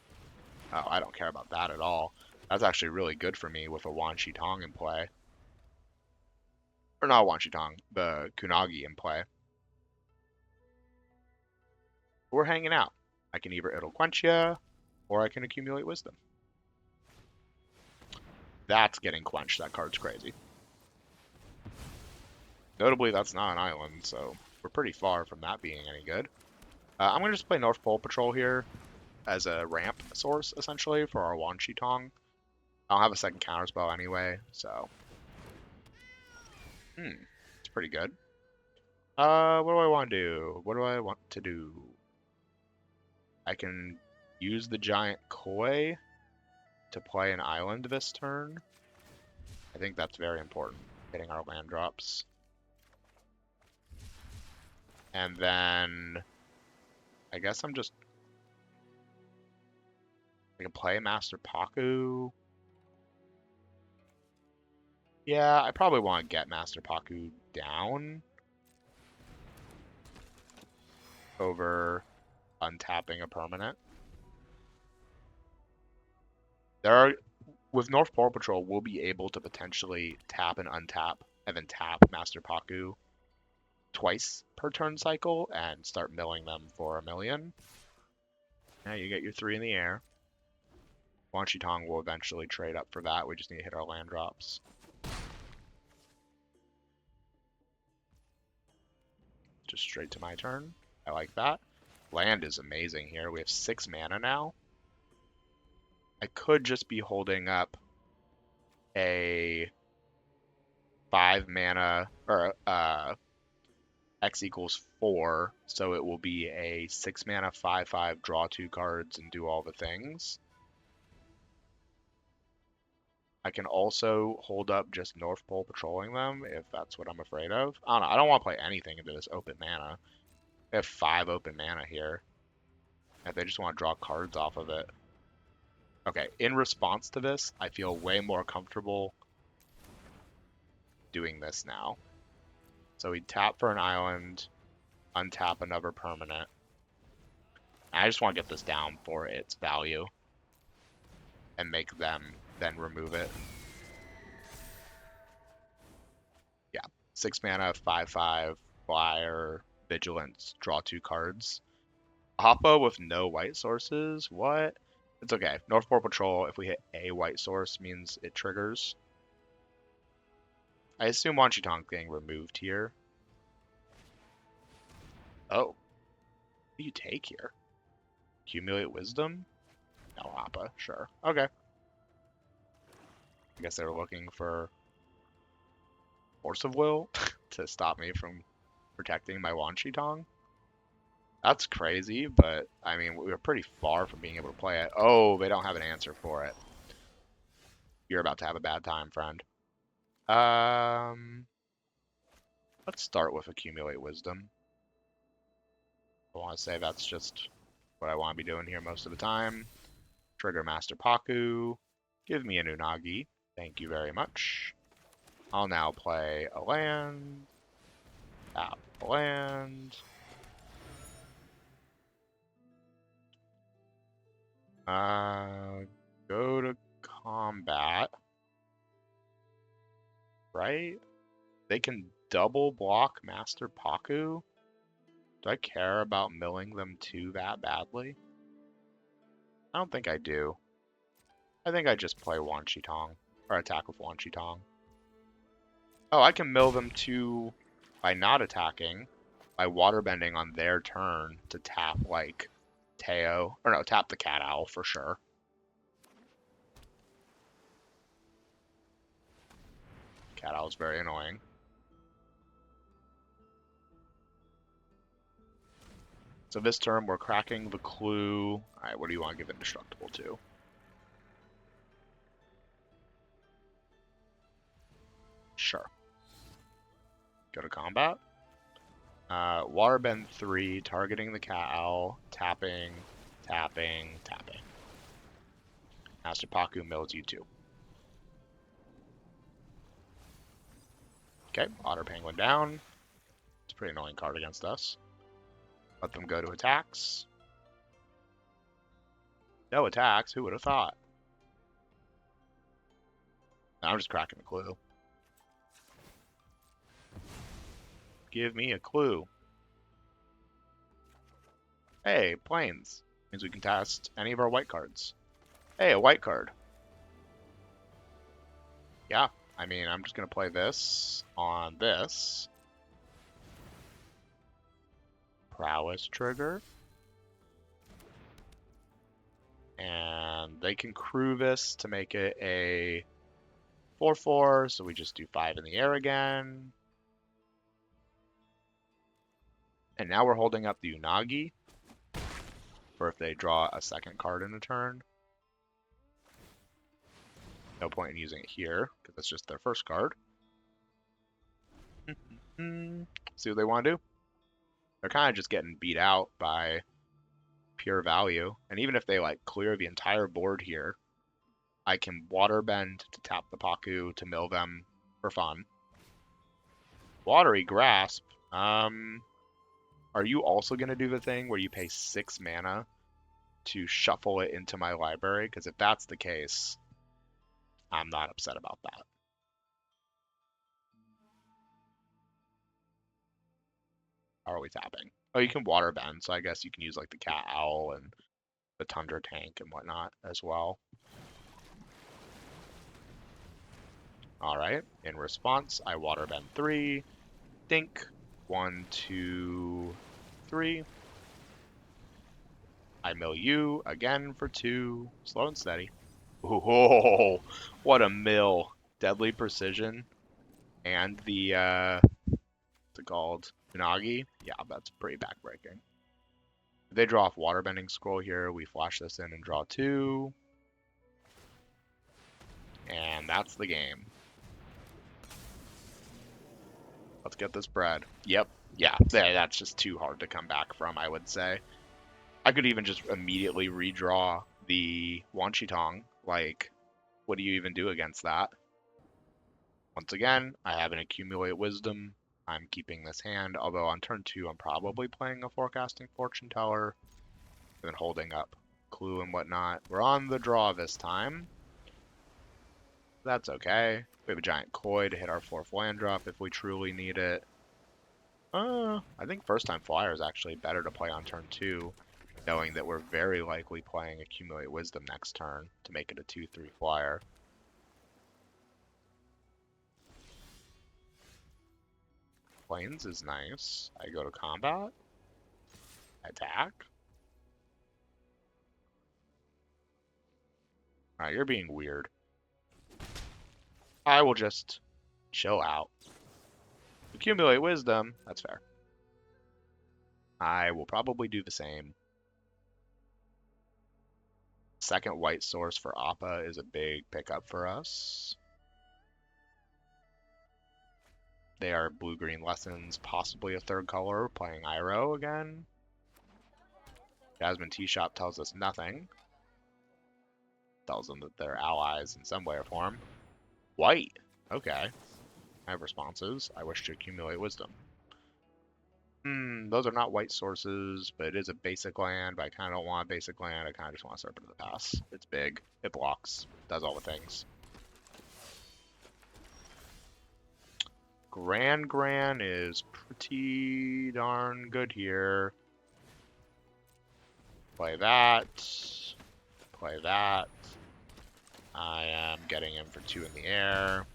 [SPEAKER 1] Oh, I don't care about that at all. That's actually really good for me with a Wan Shi Tong in play. Or not Wan Shi Tong, the Kunagi in play. We're hanging out. I can either it'll quench you, or I can accumulate wisdom. That's getting quenched. That card's crazy. Notably, that's not an island, so we're pretty far from that being any good. I'm going to just play North Pole Patrol here as a ramp source, essentially, for our Wan Shi Tong. I don't have a second counterspell anyway, so... it's pretty good. What do I want to do? What do I want to do? I can use the giant koi to play an island this turn. I think that's very important, hitting our land drops. And then I guess I'm just... I can play Master Paku. Yeah, I probably want to get Master Paku down over untapping a permanent. With North Pole Patrol, we'll be able to potentially tap and untap and then tap Master Paku twice per turn cycle and start milling them for 1,000,000. Now you get your 3 in the air. Wan Shi Tong will eventually trade up for that. We just need to hit our land drops. Just straight to my turn. I like that. Land is amazing here. We have 6 mana now. I could just be holding up a 5 mana, or X equals 4, so it will be a 6 mana 5/5, draw 2 cards and do all the things. I can also hold up just North Pole patrolling them if that's what I'm afraid of. I don't know. I don't want to play anything into this open mana. I have 5 open mana here. If they just want to draw cards off of it. Okay, in response to this, I feel way more comfortable doing this now. So we tap for an island, untap another permanent. I just want to get this down for its value. and make them then remove it. Yeah, 6 mana, 5/5, flyer, vigilance, draw 2 cards. Hoppa with no white sources? What? It's okay. North Pole Patrol, if we hit a white source, means it triggers. I assume Wan Shi Tong's getting removed here. Oh. What do you take here? Accumulate Wisdom? No, Hoppa. Sure. Okay. I guess they were looking for Force of Will to stop me from protecting my Wan Shi Tong. That's crazy, but I mean, we were pretty far from being able to play it. Oh, they don't have an answer for it. You're about to have a bad time, friend. Let's start with Accumulate Wisdom. I want to say that's just what I want to be doing here most of the time. Trigger Master Paku. Give me an Unagi. Thank you very much. I'll now play a land. Tap a land. Go to combat. Right? They can double block Master Paku. Do I care about milling them too that badly? I don't think I do. I think I just play Wan Shi Tong. Or attack with Wan Shi Tong. Oh, I can mill them too by not attacking. By waterbending on their turn to tap, like, Teo. Or no, tap the Cat Owl for sure. Cat Owl is very annoying. So this turn, we're cracking the clue. Alright, what do you want to give Indestructible to? Sure. Go to combat. Waterbend 3, targeting the Cat Owl, tapping, tapping, tapping. Master Paku mills you 2. Okay, Otter Penguin down. It's a pretty annoying card against us. Let them go to attacks. No attacks, who would have thought? No, I'm just cracking the clue. Give me a clue. Hey, planes. Means we can test any of our white cards. Hey, a white card. Yeah, I mean, I'm just going to play this on this. Prowess trigger. And they can crew this to make it a 4/4, so we just do 5 in the air again. And now we're holding up the Unagi for if they draw a second card in a turn. No point in using it here, because it's just their first card. See what they want to do? They're kind of just getting beat out by pure value. And even if they, like, clear the entire board here, I can Waterbend to tap the Paku to mill them for fun. Watery Grasp. Are you also going to do the thing where you pay 6 mana to shuffle it into my library? Because if that's the case, I'm not upset about that. How are we tapping? Oh, you can Waterbend, so I guess you can use, like, the Cat Owl and the Tundra Tank and whatnot as well. Alright, in response, I Waterbend 3. Dink. 1, 2, 3. I mill you again for 2. Slow and steady. Oh, what a mill. Deadly Precision. And the, what's it called? Unagi? Yeah, that's pretty backbreaking. If they draw off Waterbending Scroll here, we flash this in and draw 2. And that's the game. Let's get this bread. Yep. Yeah, that's just too hard to come back from, I would say. I could even just immediately redraw the Wan Shi Tong. Like, what do you even do against that? Once again, I have an Accumulate Wisdom. I'm keeping this hand, although on turn 2 I'm probably playing a Forecasting Fortune Teller and then holding up clue and whatnot. We're on the draw this time. That's okay. We have a giant koi to hit our 4th land drop if we truly need it. I think first time flyer is actually better to play on turn 2, knowing that we're very likely playing Accumulate Wisdom next turn to make it a 2/3 flyer. Plains is nice. I go to combat. Attack. Alright, you're being weird. I will just chill out. Accumulate Wisdom. That's fair. I will probably do the same. Second white source for Appa is a big pickup for us. They are blue-green lessons, possibly a 3rd color, playing Iroh again. Jasmine Tea Shop tells us nothing. Tells them that they're allies in some way or form. White. Okay. I have responses. I wish to accumulate wisdom. Those are not white sources, but it is a basic land, but I kind of don't want a basic land. I kind of just want a Serpent of the Past. It's big. It blocks. Does all the things. Gran is pretty darn good here. Play that. Play that. I am getting him for 2 in the air.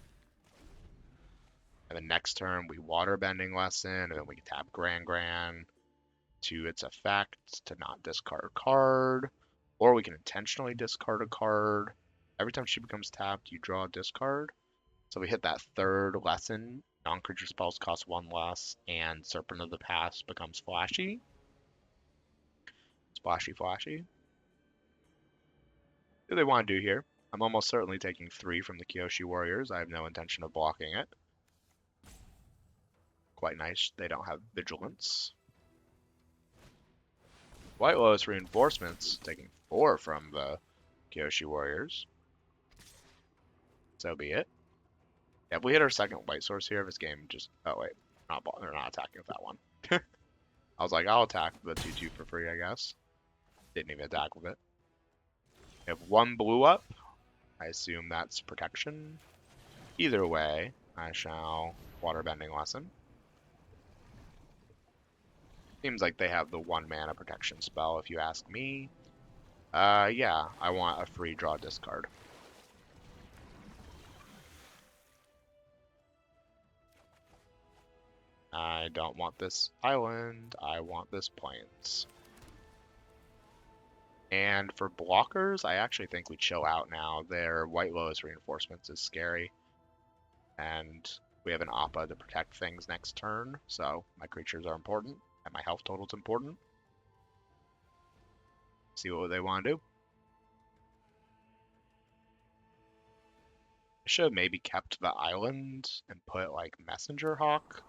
[SPEAKER 1] And then next turn, we Waterbending Lesson, and then we can tap Gran to its effect to not discard a card. Or we can intentionally discard a card. Every time she becomes tapped, you draw a discard. So we hit that 3rd lesson. Non-creature spells cost 1 less, and Serpent of the Past becomes flashy. Splashy flashy. What do they want to do here? I'm almost certainly taking 3 from the Kyoshi Warriors. I have no intention of blocking it. Quite nice. They don't have vigilance. White Lotus Reinforcements, taking 4 from the Kyoshi Warriors. So be it. Yeah, if we hit our second white source here, this game just... Oh, wait. They're not attacking with that one. I was like, I'll attack the 2/2 for free, I guess. Didn't even attack with it. If 1 blew up, I assume that's protection. Either way, I shall Waterbending Lesson. Seems like they have the 1 mana protection spell, if you ask me. Yeah, I want a free draw discard. I don't want this island, I want this plains. And for blockers, I actually think we chill out now. Their White Lotus Reinforcements is scary. And we have an Appa to protect things next turn, so my creatures are important, and my health total is important. See what they want to do. I should have maybe kept the island and put, like, Messenger Hawk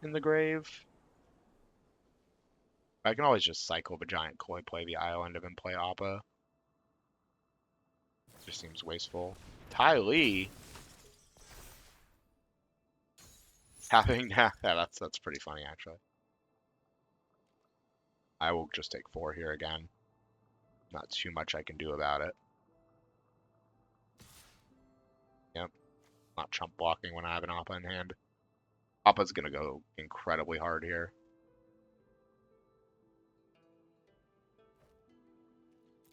[SPEAKER 1] in the grave. I can always just cycle the giant koi, play the island, and then play Appa. Just seems wasteful. Ty Lee having yeah, that's pretty funny actually. I will just take 4 here again. Not too much I can do about it. Yep. Not chump blocking when I have an Appa in hand. Appa's gonna go incredibly hard here.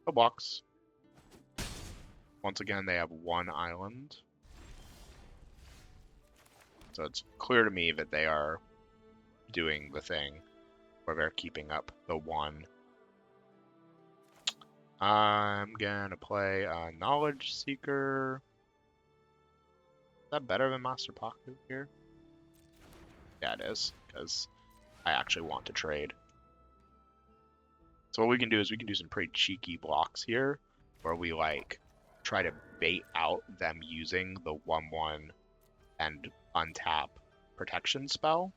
[SPEAKER 1] A box. Once again, they have 1 island. So it's clear to me that they are doing the thing where they're keeping up the 1. I'm gonna play a Knowledge Seeker. Is that better than Master Paku here? Yeah, it is, because I actually want to trade. So what we can do is we can do some pretty cheeky blocks here, where we like try to bait out them using the 1/1 and untap protection spell.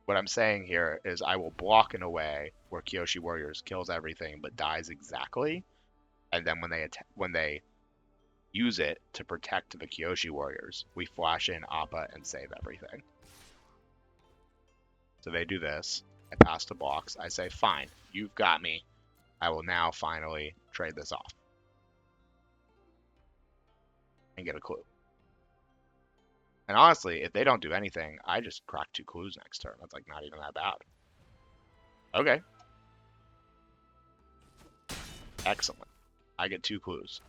[SPEAKER 1] What I'm saying here is I will block in a way where Kyoshi Warriors kills everything but dies exactly, and then when they use it to protect the Kyoshi Warriors, we flash in Appa and save everything. So they do this. I pass the box. I say, fine, you've got me. I will now finally trade this off and get a clue. And honestly, if they don't do anything, I just crack 2 clues next turn. That's like not even that bad. Okay. Excellent. I get 2 clues.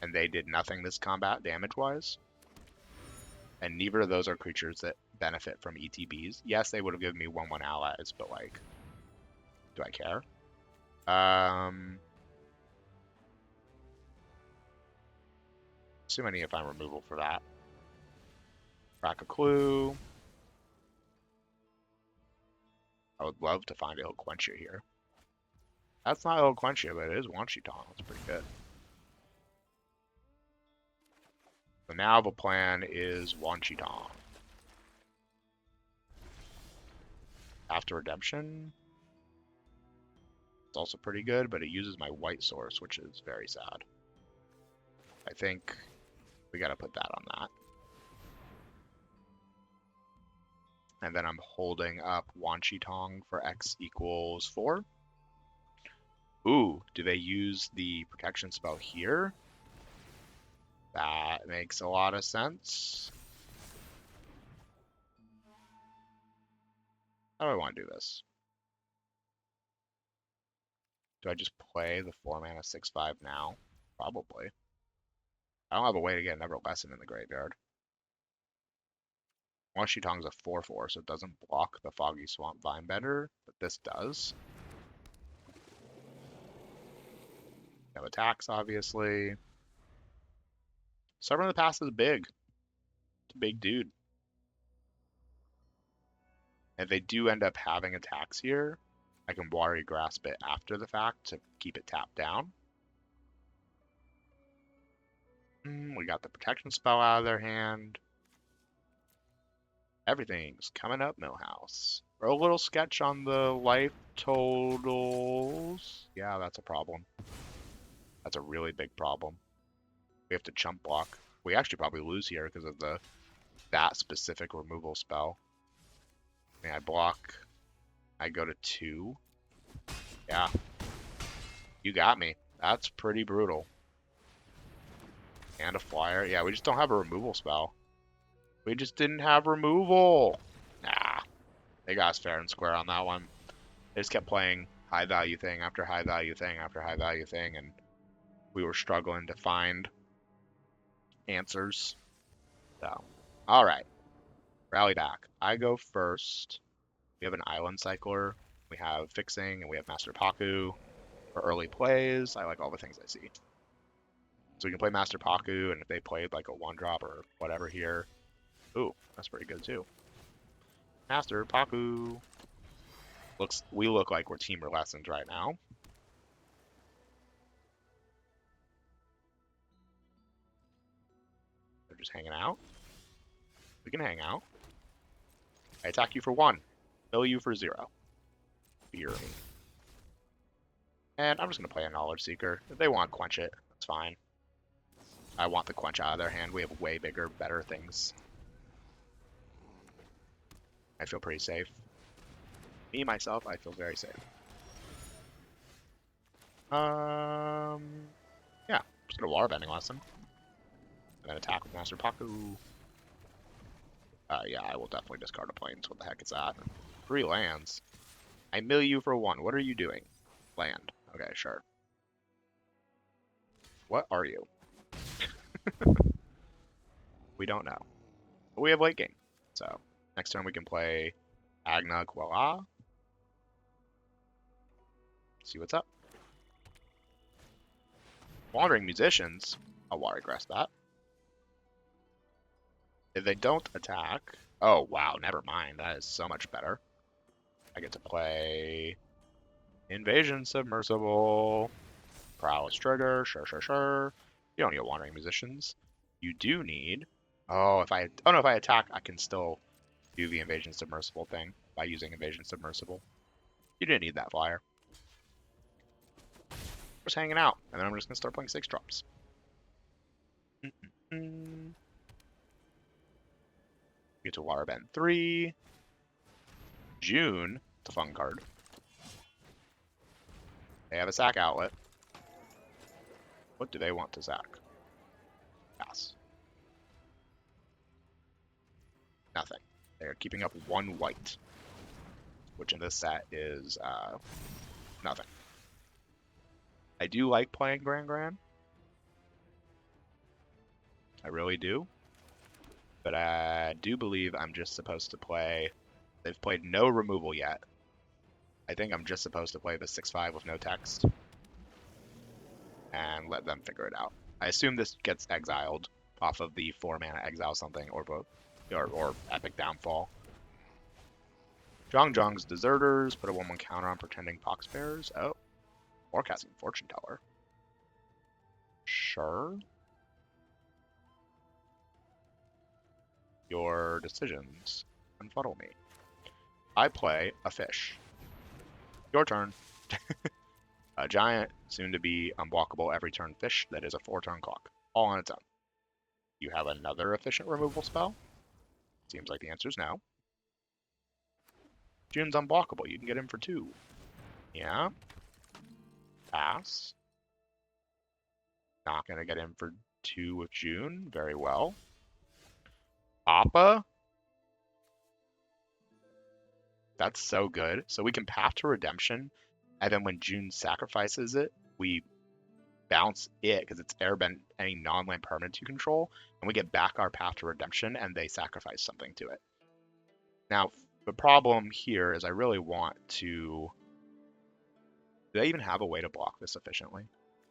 [SPEAKER 1] And they did nothing this combat damage-wise. And neither of those are creatures that benefit from ETBs. Yes, they would have given me 1/1 allies, but like, do I care? Too many if I'm removal for that. Crack a clue. I would love to find Ilquentia here. That's not Ilquentia, but it is Wanshi-Tong. That's pretty good. So now the plan is Wanshi-Tong. After Redemption, it's also pretty good, but it uses my white source, which is very sad. I think we gotta put that on that. And then I'm holding up Wanshi-Tong for X equals 4. Ooh, do they use the protection spell here? That makes a lot of sense. How do I want to do this? Do I just play the 4-mana 6/5 now? Probably. I don't have a way to get another lesson in the graveyard. Wanshi-Tong's a 4/4, so it doesn't block the Foggy Swamp Vinebender, but this does. No attacks, obviously. Servant of the Past is big. It's a big dude. If they do end up having attacks here, I can Watery Grasp it after the fact to keep it tapped down. We got the protection spell out of their hand. Everything's coming up, Millhouse. Or a little sketch on the life totals. Yeah, that's a problem. That's a really big problem. We have to chump block. We actually probably lose here because of that specific removal spell. I mean, I block. I go to 2. Yeah. You got me. That's pretty brutal. And a flyer. Yeah, we just don't have a removal spell. We just didn't have removal. Nah. They got us fair and square on that one. They just kept playing high value thing after high value thing after high value thing, and we were struggling to find answers. So, alright. Rally back. I go first. We have an Island Cycler. We have Fixing, and we have Master Paku for early plays. I like all the things I see. So we can play Master Paku, and if they played like a 1-drop or whatever here. Ooh, that's pretty good too. Master Paku. We look like we're Teamer Lessons right now. They're just hanging out. We can hang out. I attack you for 1. Kill you for 0. Fear me. And I'm just going to play a Knowledge Seeker. If they want Quench it, that's fine. I want the Quench out of their hand. We have way bigger, better things. I feel pretty safe. Me, myself, I feel very safe. Yeah. Just gonna Waterbending Lesson. And then attack with Master Paku. Yeah, I will definitely discard a Plains. What the heck is that? 3 lands. I mill you for 1. What are you doing? Land. Okay, sure. What are you? We don't know. But we have late game. So, next turn we can play Agna Kuala. See what's up. Wandering Musicians. I'll Water Grasp that. If they don't attack... Oh, wow, never mind. That is so much better. I get to play Invasion Submersible. Prowess Trigger. Sure. You don't need Wandering Musicians. You do need... Oh, if I attack, I can still do the Invasion Submersible thing by using Invasion Submersible. You didn't need that flyer. Just hanging out, and then I'm just gonna start playing 6-drops. Get to Waterbend 3. June, it's a fun card. They have a sack outlet. What do they want to sack? Pass. Nothing. They're keeping up 1 white, which in this set is nothing. I do like playing Grand. I really do. But I do believe I'm just supposed to play... They've played no removal yet. I think I'm just supposed to play the 6/5 with no text. And let them figure it out. I assume this gets exiled off of the 4-mana exile something or both. Or Epic Downfall. Zhong's Deserters. Put a 1/1 counter on Pretending Poxbearers. Oh. Forecasting Fortune Teller. Sure. Your decisions unfuddle me. I play a fish. Your turn. A giant, soon to be unblockable every turn fish that is a 4-turn clock. All on its own. You have another efficient removal spell? Seems like the answer is no. June's unblockable. You can get him for 2. Yeah. Pass. Not going to get him for 2 with June. Very well. Appa. That's so good. So we can Path to Redemption, and then when June sacrifices it, we bounce it because it's airbend any non-land permanent you control, and we get back our Path to Redemption, and they sacrifice something to it. Now, the problem here is I really want to... Do they even have a way to block this efficiently?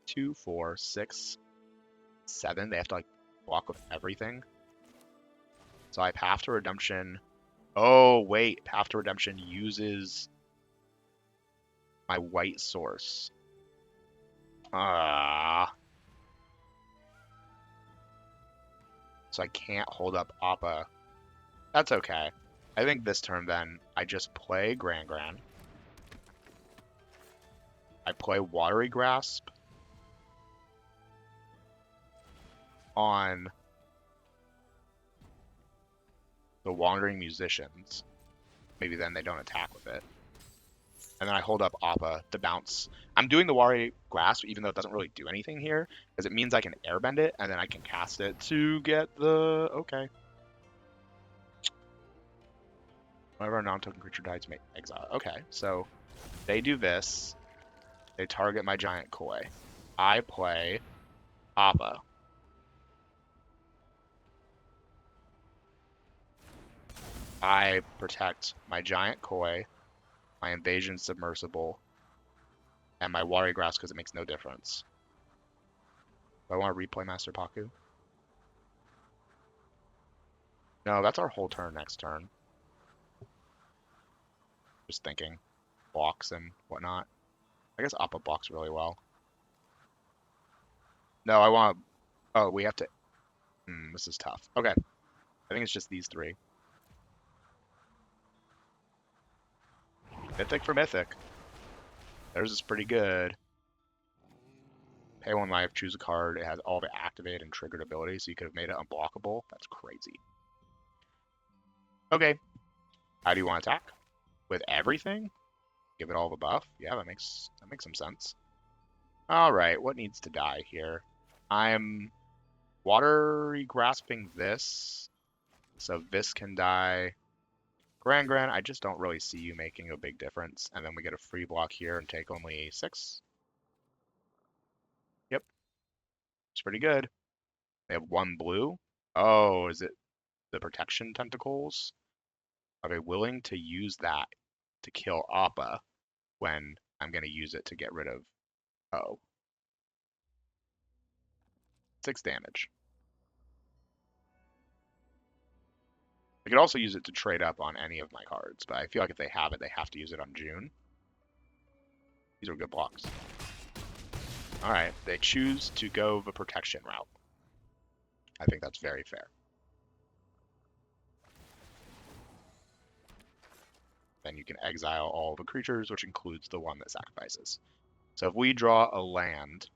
[SPEAKER 1] 2, 4, 6, 7. They have to like block with everything. So I Path to Redemption. Oh, wait. Path to Redemption uses my white source. So I can't hold up Appa. That's okay. I think this turn then, I just play Grand. I play Watery Grasp on the Wandering Musicians. Maybe then they don't attack with it. And then I hold up Appa to bounce. I'm doing the Watery Grasp, even though it doesn't really do anything here, because it means I can airbend it, and then I can cast it to get the... Okay. Whenever a non-token creature dies, make exile. Okay, so they do this. They target my giant koi. I play Appa. I protect my giant koi, my invasion submersible, and my Watery Grass because it makes no difference. Do I want to replay Master Paku? No, that's our whole turn next turn. Just thinking. Blocks and whatnot. I guess Appa blocks really well. No, I want to... Oh, we have to... this is tough. Okay. I think it's just these 3. Mythic for Mythic. Theirs is pretty good. Pay 1 life, choose a card. It has all the activated and triggered abilities, so you could have made it unblockable. That's crazy. Okay. How do you want to attack? With everything? Give it all the buff? Yeah, that makes some sense. Alright, what needs to die here? I'm Watery Grasping this, so this can die. Grand, I just don't really see you making a big difference. And then we get a free block here and take only 6. Yep. It's pretty good. They have 1 blue. Oh, is it the protection tentacles? Are they willing to use that to kill Appa when I'm going to use it to get rid of... Oh. 6 damage. I could also use it to trade up on any of my cards, but I feel like if they have it, they have to use it on June. These are good blocks. Alright, they choose to go the protection route. I think that's very fair. Then you can exile all the creatures, which includes the one that sacrifices. So if we draw a land,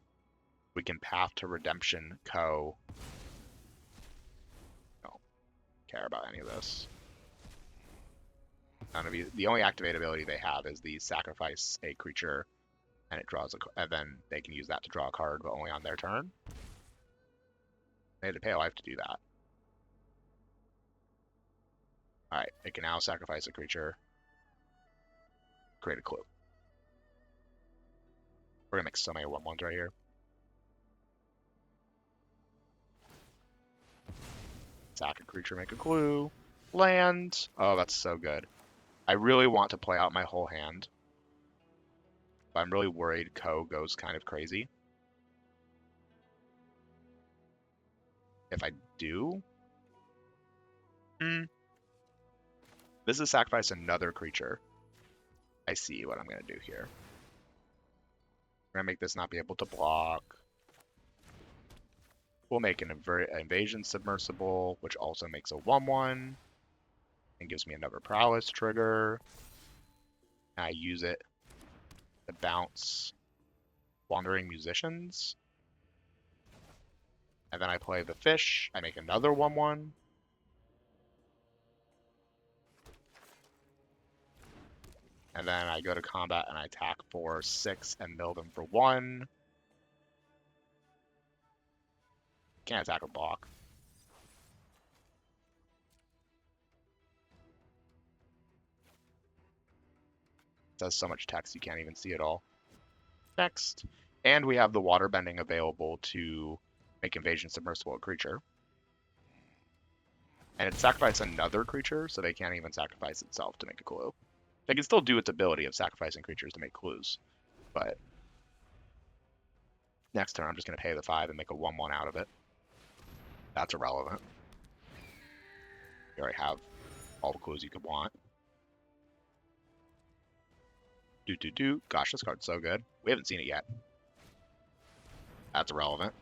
[SPEAKER 1] we can Path to Redemption Co. Don't care about any of this. None of the only activate ability they have is the sacrifice a creature, and it draws and then they can use that to draw a card, but only on their turn. They had to pay a life to do that. All right, it can now sacrifice a creature, create a clue. We're gonna make so many 1/1s right here. Attack a creature, make a clue. Land. Oh, that's so good. I really want to play out my whole hand, but I'm really worried Ko goes kind of crazy. If I do, this is sacrifice another creature. I see what I'm gonna do here. We're gonna make this not be able to block. We'll make an invasion submersible, which also makes a 1/1 and gives me another prowess trigger. And I use it to bounce Wandering Musicians. And then I play the fish. I make another 1/1. And then I go to combat and I attack for 6 and mill them for 1. Can't attack or block. It does so much text you can't even see it all. Next. And we have the water bending available to make invasion submersible a creature. And it sacrifices another creature, so they can't even sacrifice itself to make a clue. They can still do its ability of sacrificing creatures to make clues, but next turn I'm just going to pay the 5 and make a 1/1 out of it. That's irrelevant. You already have all the clues you could want. Gosh, this card's so good. We haven't seen it yet. That's irrelevant.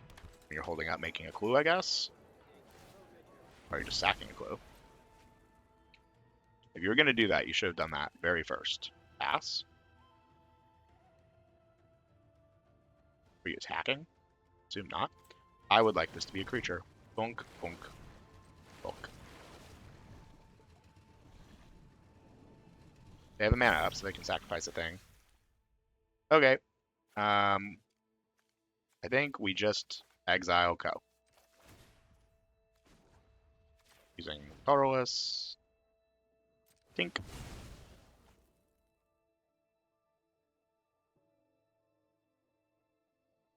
[SPEAKER 1] You're holding up making a clue, I guess? Or you're just sacking a clue. If you were going to do that, you should have done that very first. Pass. Are you attacking? Assume not. I would like this to be a creature. Bonk, bonk, bonk. They have a mana up, so they can sacrifice a thing. Okay. I think we just exile Ko. Using Colorless. Tink.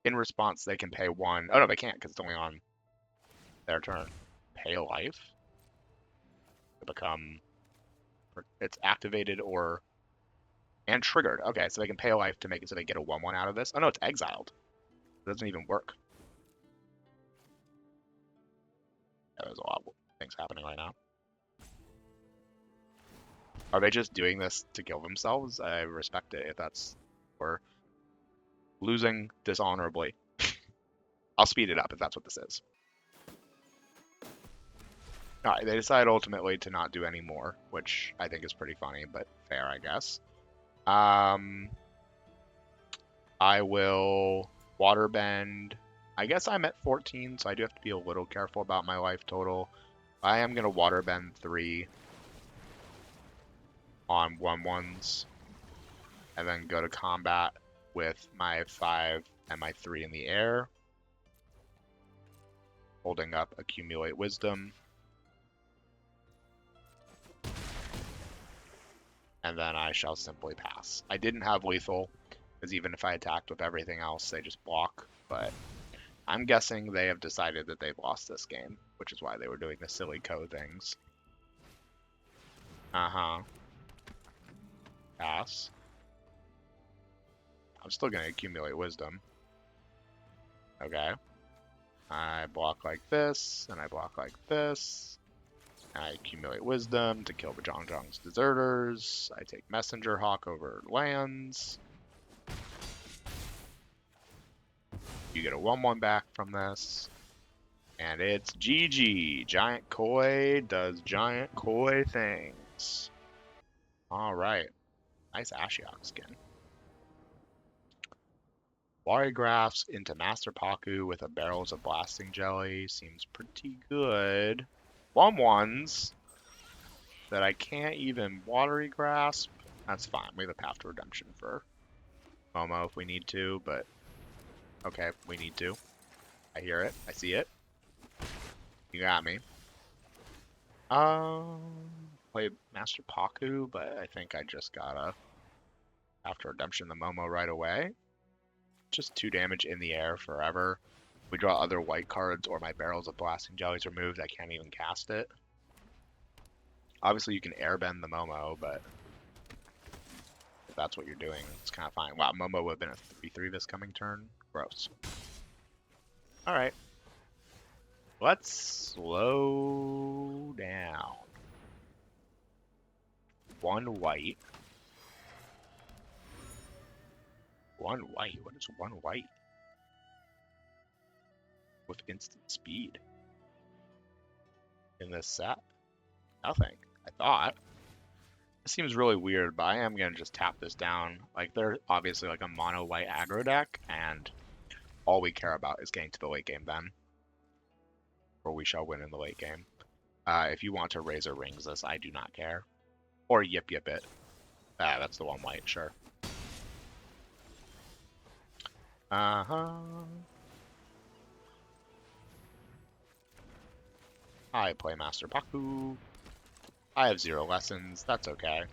[SPEAKER 1] In response, they can pay 1. Oh, no, they can't because it's only on their turn. Pay a life to become. It's activated or. And triggered. Okay, so they can pay a life to make it so they get a 1/1 out of this. Oh, no, it's exiled. It doesn't even work. Yeah, there's a lot of things happening right now. Are they just doing this to kill themselves? I respect it if that's. Or losing dishonorably. I'll speed it up if that's what this is. Alright, they decide ultimately to not do any more, which I think is pretty funny, but fair, I guess. I will waterbend. I guess I'm at 14, so I do have to be a little careful about my life total. I am going to waterbend 3 on 1/1s, and then go to combat with my 5 and my 3 in the air, holding up Accumulate Wisdom. And then I shall simply pass. I didn't have lethal, because even if I attacked with everything else, they just block, but I'm guessing they have decided that they've lost this game, which is why they were doing the silly Ko things. Pass. I'm still going to accumulate wisdom. Okay. I block like this, and I block like this. I accumulate wisdom to kill the Zhang's deserters. I take Messenger Hawk over lands. You get a 1/1 back from this. And it's GG. Giant Koi does giant Koi things. Alright. Nice Ashiok skin. Warigraphs into Master Paku with a Barrels of Blasting Jelly. Seems pretty good. 1/1s. that I can't even Watery Grasp. That's fine. We have a Path to Redemption for Momo if we need to, but okay, we need to. I hear it. I see it. You got me. Play Master Paku, but I think I just gotta Path to Redemption the Momo right away. Just 2 damage in the air forever. We draw other white cards or my Barrels of Blasting Jellies removed. I can't even cast it. Obviously, you can airbend the Momo, but if that's what you're doing, it's kind of fine. Wow, Momo would have been a 3/3 this coming turn. Gross. Alright. Let's slow down. 1 white. 1 white? What is 1 white? With instant speed. In this set? Nothing. I thought. It seems really weird, but I am going to just tap this down. Like, they're obviously like a mono white aggro deck, and all we care about is getting to the late game then. Or we shall win in the late game. If you want to Razor Rings this, I do not care. Or Yip Yip it. That's the 1 white, sure. Uh-huh. I play Master Paku. I have 0 lessons. That's okay.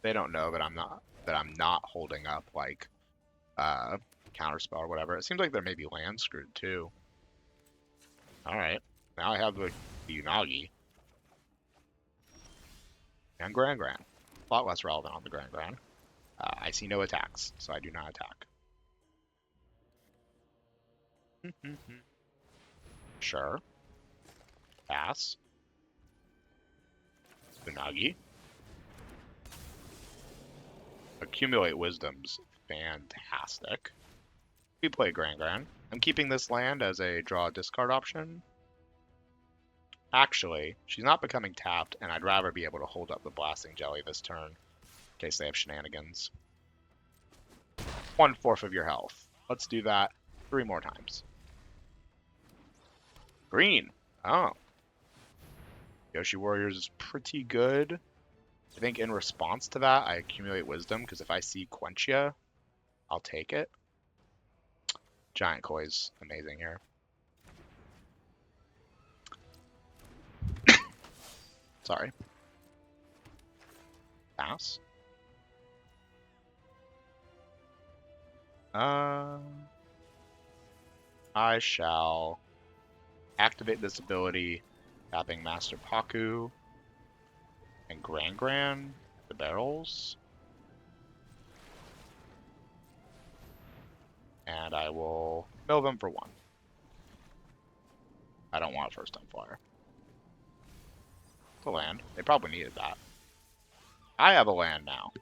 [SPEAKER 1] They don't know that I'm not holding up like counterspell or whatever. It seems like there may be land screwed too. All right, now I have the Unagi and Grand Grand. A lot less relevant on the Grand Grand. I see no attacks, so I do not attack. Sure. Pass. Unagi. Accumulate Wisdom's fantastic. We play Grand Grand. I'm keeping this land as a draw discard option. Actually, she's not becoming tapped, and I'd rather be able to hold up the Blasting Jelly this turn in case they have shenanigans. 1/4 of your health. Let's do that 3 more times. Green. Oh. Yoshi Warriors is pretty good. I think in response to that, I accumulate Wisdom, because if I see Quenchia, I'll take it. Giant Koi's amazing here. Sorry. Pass. I shall activate this ability, tapping Master Paku and Grand Grand, the barrels. And I will mill them for 1. I don't want a first time flyer. The land. They probably needed that. I have a land now.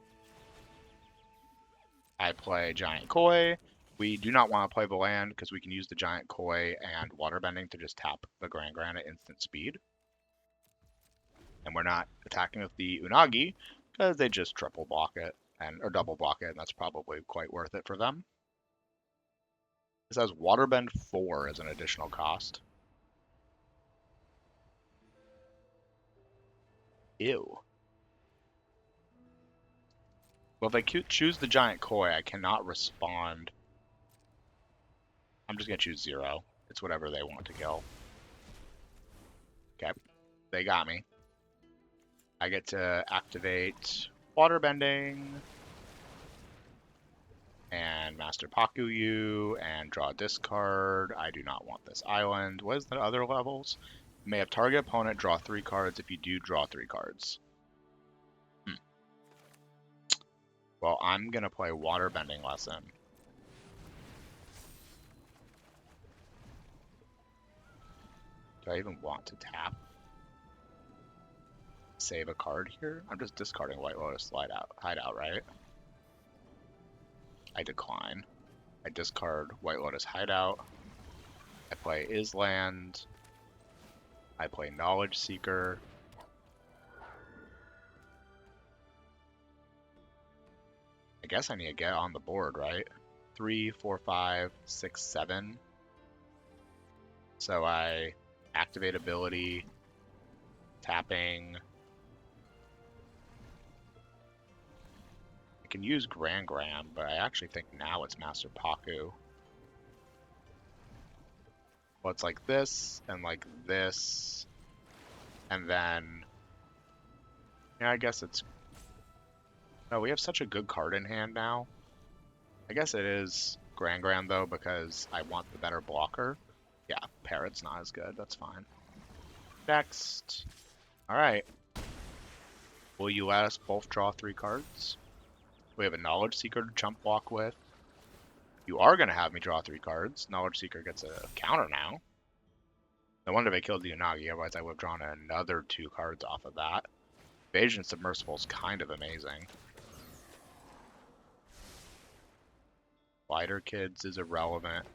[SPEAKER 1] I play Giant Koi. We do not want to play the land because we can use the Giant Koi and Waterbending to just tap the Grand Grand at instant speed. And we're not attacking with the Unagi because they just triple block it or double block it, and that's probably quite worth it for them. This has Waterbend 4 as an additional cost. Ew. Well, if I choose the Giant Koi, I cannot respond. I'm just going to choose 0. It's whatever they want to kill. Okay. They got me. I get to activate Waterbending and Master Paku you and draw a discard. I do not want this island. What is the other levels? You may have target opponent draw 3 cards if you do draw 3 cards. Well, I'm going to play Waterbending Lesson. Do I even want to tap? Save a card here? I'm just discarding White Lotus Hideout, right? I decline. I discard White Lotus Hideout. I play Island. I play Knowledge Seeker. I guess I need to get on the board, right? 3, 4, 5, 6, 7. So I activate ability, tapping. I can use Grand, but I actually think now it's Master Paku. Well, it's like this, and like this, and then... Yeah, I guess it's... No, we have such a good card in hand now. I guess it is Grand, though, because I want the better blocker. Yeah, Parrot's not as good. That's fine. Next. Alright. Will you let us both draw 3 cards? We have a Knowledge Seeker to chump block with. You are going to have me draw 3 cards. Knowledge Seeker gets a counter now. No wonder they killed the Unagi, otherwise I would have drawn another 2 cards off of that. Evasion Submersible is kind of amazing. Glider Kids is irrelevant.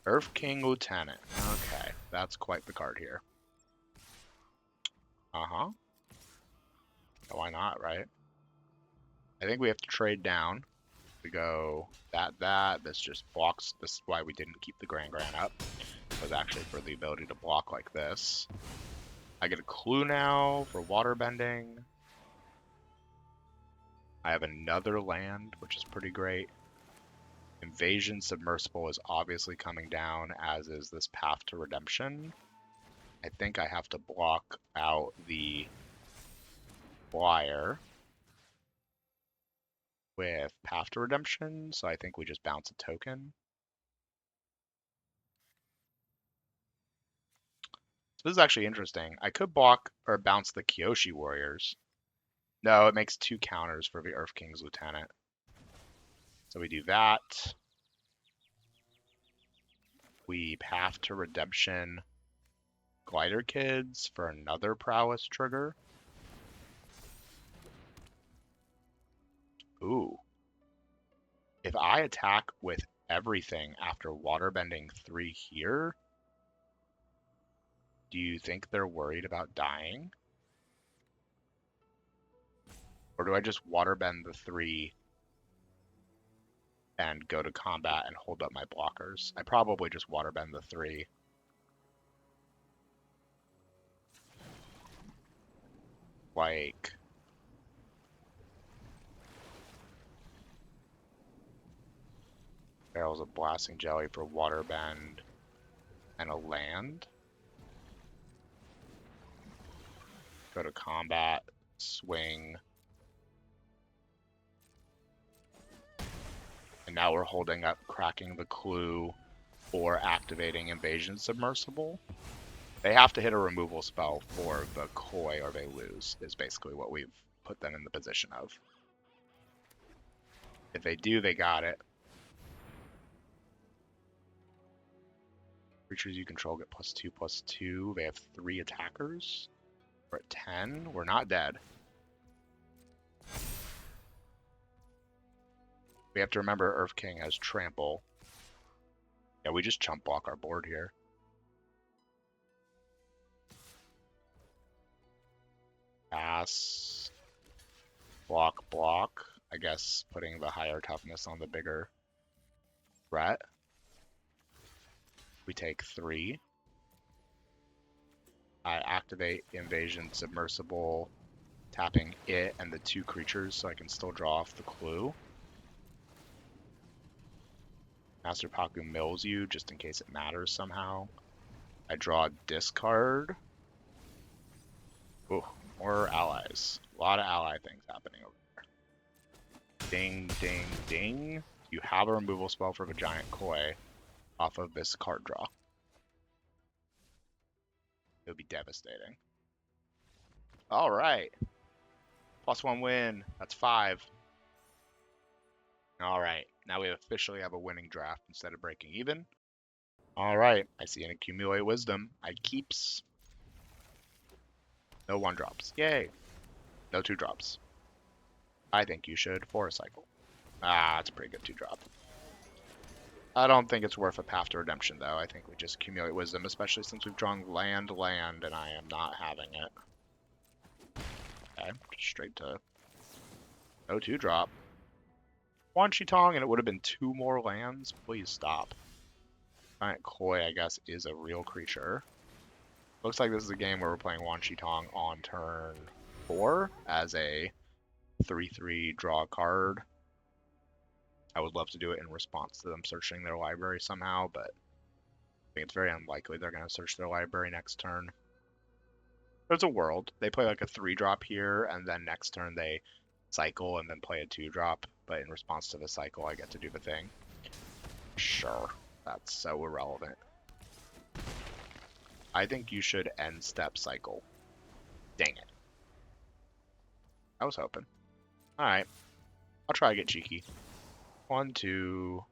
[SPEAKER 1] Earth King Lieutenant. Okay, that's quite the card here. Uh-huh. Why not, right? I think we have to trade down. We go that. This just blocks. This is why we didn't keep the Grand up. It was actually for the ability to block like this. I get a clue now for water bending. I have another land, which is pretty great. Invasion Submersible is obviously coming down, as is this Path to Redemption. I think I have to block out the Flyer with Path to Redemption, so I think we just bounce a token. So this is actually interesting. I could block or bounce the Kyoshi Warriors. No, it makes 2 counters for the Earth King's Lieutenant. So we do that. We Path to Redemption Glider Kids for another Prowess trigger. Ooh. If I attack with everything after waterbending 3 here, do you think they're worried about dying? Or do I just waterbend the 3 and go to combat and hold up my blockers? I probably just waterbend the 3. Like... Barrels of Blasting Jelly for waterbend and a land. Go to combat, swing. And now we're holding up cracking the clue or activating Invasion Submersible. They have to hit a removal spell for the Koi or they lose, is basically what we've put them in the position of. If they do, they got it. Creatures you control get +2/+2. They have 3 attackers. We're at 10. We're not dead. We have to remember Earth King has trample. Yeah, we just chump block our board here. Pass. Block. I guess putting the higher toughness on the bigger threat. We take 3. I activate Invasion Submersible, tapping it and the 2 creatures so I can still draw off the clue. Master Paku mills you just in case it matters somehow. I draw a discard. Ooh, more allies. A lot of ally things happening over there. Ding, ding, ding. You have a removal spell for the giant koi off of this card draw. It would be devastating. All right. +1 win. That's 5. All right. Now we officially have a winning draft instead of breaking even. All right. I see an accumulate wisdom. I keeps. No 1-drops. Yay. No 2-drops. I think you should Forest Cycle. Ah, it's a pretty good 2-drop. I don't think it's worth a Path to Redemption, though. I think we just accumulate wisdom, especially since we've drawn land, and I am not having it. Okay, straight to no 2-drop. 1 Chitong, and it would have been 2 more lands. Please stop. Giant Koi, I guess, is a real creature. Looks like this is a game where we're playing Wan Shi Tong on turn 4 as a 3/3 draw a card. I would love to do it in response to them searching their library somehow, but I think it's very unlikely they're going to search their library next turn. There's a world. They play like a 3-drop here, and then next turn they cycle and then play a 2-drop, but in response to the cycle, I get to do the thing. Sure, that's so irrelevant. I think you should end step cycle. Dang it. I was hoping. Alright, I'll try to get cheeky. 1, 2.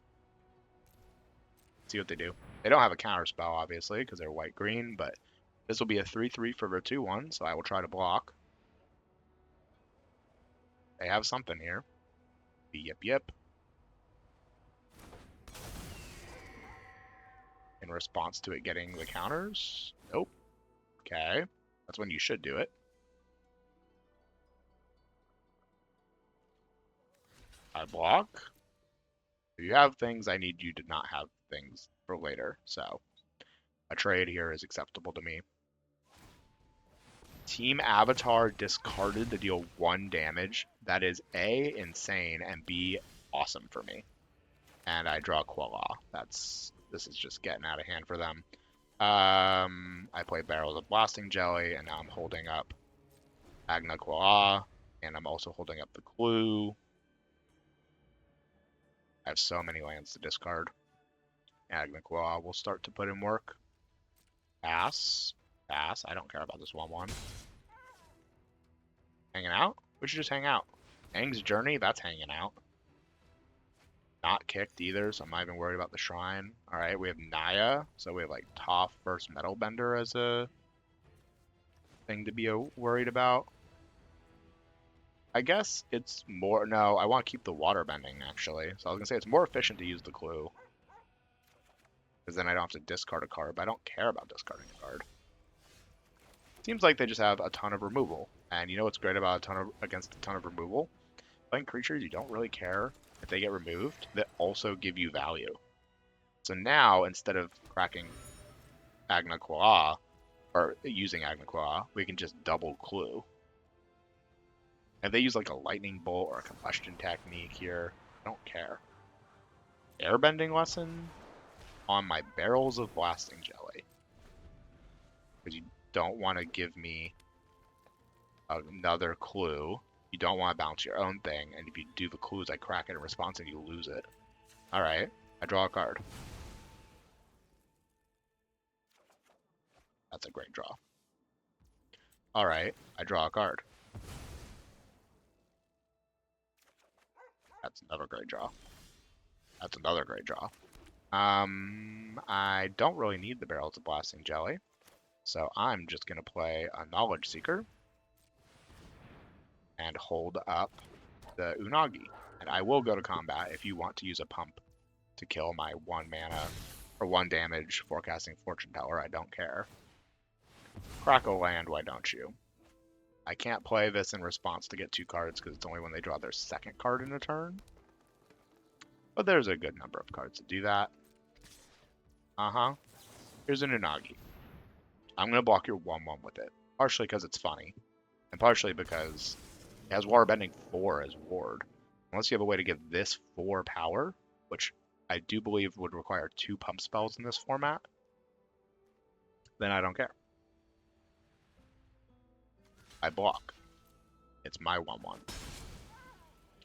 [SPEAKER 1] See what they do. They don't have a counter spell, obviously, because they're white-green, but this will be a 3/3 for their 2/1, so I will try to block. They have something here. Yep. In response to it getting the counters? Nope. Okay. That's when you should do it. I block. If you have things, I need you to not have things for later, so a trade here is acceptable to me. Team Avatar discarded to deal 1 damage. That is A, insane, and B, awesome for me. And I draw Quella. This is just getting out of hand for them. I play Barrels of Blasting Jelly, and now I'm holding up Agna Quella, and I'm also holding up the Clue. I have so many lands to discard. Agna Quella will start to put in work. Pass. Pass. I don't care about this 1/1. Hanging out? We should just hang out. Aang's Journey? That's hanging out. Not kicked either, so I'm not even worried about the shrine. Alright, we have Naya, so we have like Toph versus Metal Bender as a thing to be worried about. I guess it's more... No, I want to keep the water bending, actually. So I was going to say it's more efficient to use the Clue. Because then I don't have to discard a card, but I don't care about discarding a card. Seems like they just have a ton of removal. And you know what's great about against a ton of removal? Playing creatures you don't really care if they get removed, that also give you value. So now, instead of cracking Agna Quella, or using Agna Quella, we can just double Clue. If they use like a lightning bolt or a combustion technique here, I don't care. Airbending lesson on my Barrels of Blasting Jelly. Because you don't want to give me another Clue. You don't want to bounce your own thing, and if you do the clues, I crack it in response and you lose it. Alright, I draw a card. That's a great draw. Alright, I draw a card. That's another great draw. That's another great draw. I don't really need the Barrels of Blasting Jelly, so I'm just going to play a Knowledge Seeker and hold up the Unagi. And I will go to combat if you want to use a pump to kill my 1 mana or 1 damage Forecasting Fortune Teller. I don't care. Crack a land, why don't you? I can't play this in response to get 2 cards because it's only when they draw their 2nd card in a turn. But there's a good number of cards to do that. Here's an Unagi. I'm going to block your 1/1 with it. Partially because it's funny. And partially because it has Waterbending 4 as ward. Unless you have a way to give this 4 power, which I do believe would require 2 pump spells in this format, then I don't care. I block. It's my 1/1.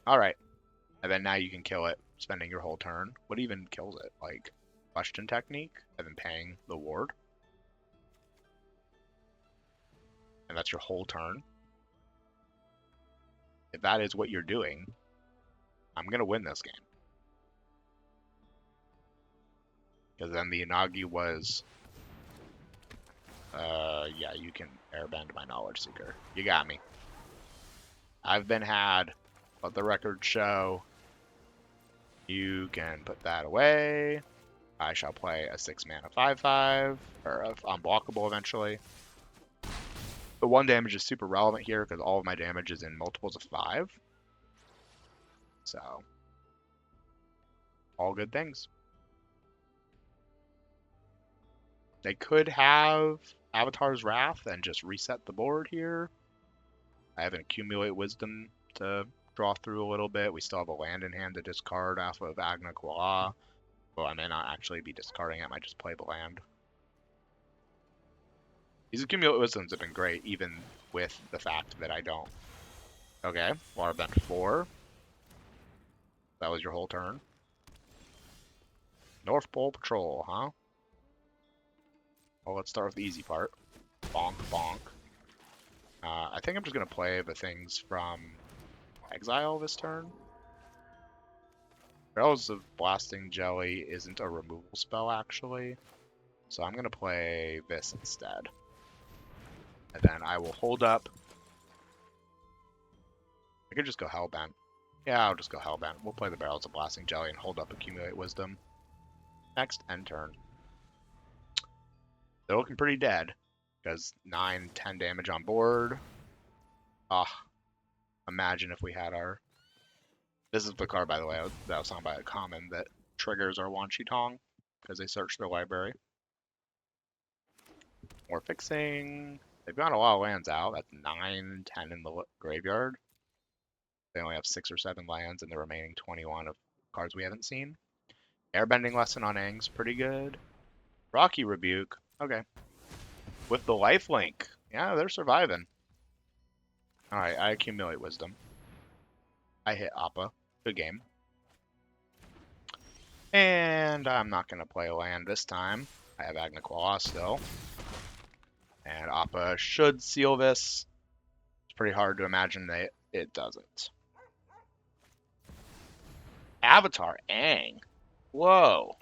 [SPEAKER 1] Alright. And then now you can kill it, spending your whole turn. What even kills it? Like, question technique, and then paying the ward. And that's your whole turn. If that is what you're doing, I'm going to win this game. Because then the Unagi was... yeah, you can airbend my Knowledge Seeker. You got me. I've been had. Let the record show. You can put that away. I shall play a 6 mana 5/5, or unblockable eventually. The 1 damage is super relevant here because all of my damage is in multiples of 5. So, all good things. They could have Avatar's Wrath and just reset the board here. I have an Accumulate Wisdom to draw through a little bit. We still have a land in hand to discard off of Agna Kuala. Well, I may not actually be discarding it. I might just play the land. These Accumulate Wisdoms have been great, even with the fact that I don't. Okay, Waterbend 4. That was your whole turn. North Pole Patrol, huh? Well, let's start with the easy part. Bonk, bonk. I think I'm just going to play the things from Exile this turn. Barrels of Blasting Jelly isn't a removal spell, actually. So I'm going to play this instead. And then I will hold up. I could just go Hellbent. Yeah, I'll just go Hellbent. We'll play the Barrels of Blasting Jelly and hold up Accumulate Wisdom. Next, end turn. They're looking pretty dead. Because 9, 10 damage on board. Ah, imagine if we had our... This is the card, by the way, that was talking about a common that triggers our Wan Shi Tong because they search their library. More fixing. They've got a lot of lands out. That's 9, 10 in the graveyard. They only have 6 or 7 lands, and the remaining 21 of cards we haven't seen. Airbending Lesson on Aang's pretty good. Rocky Rebuke. Okay. With the lifelink. Yeah, they're surviving. Alright, I accumulate wisdom. I hit Appa. Good game. And I'm not going to play a land this time. I have Agna Kuala still. And Appa should seal this. It's pretty hard to imagine that it doesn't. Avatar Aang. Whoa.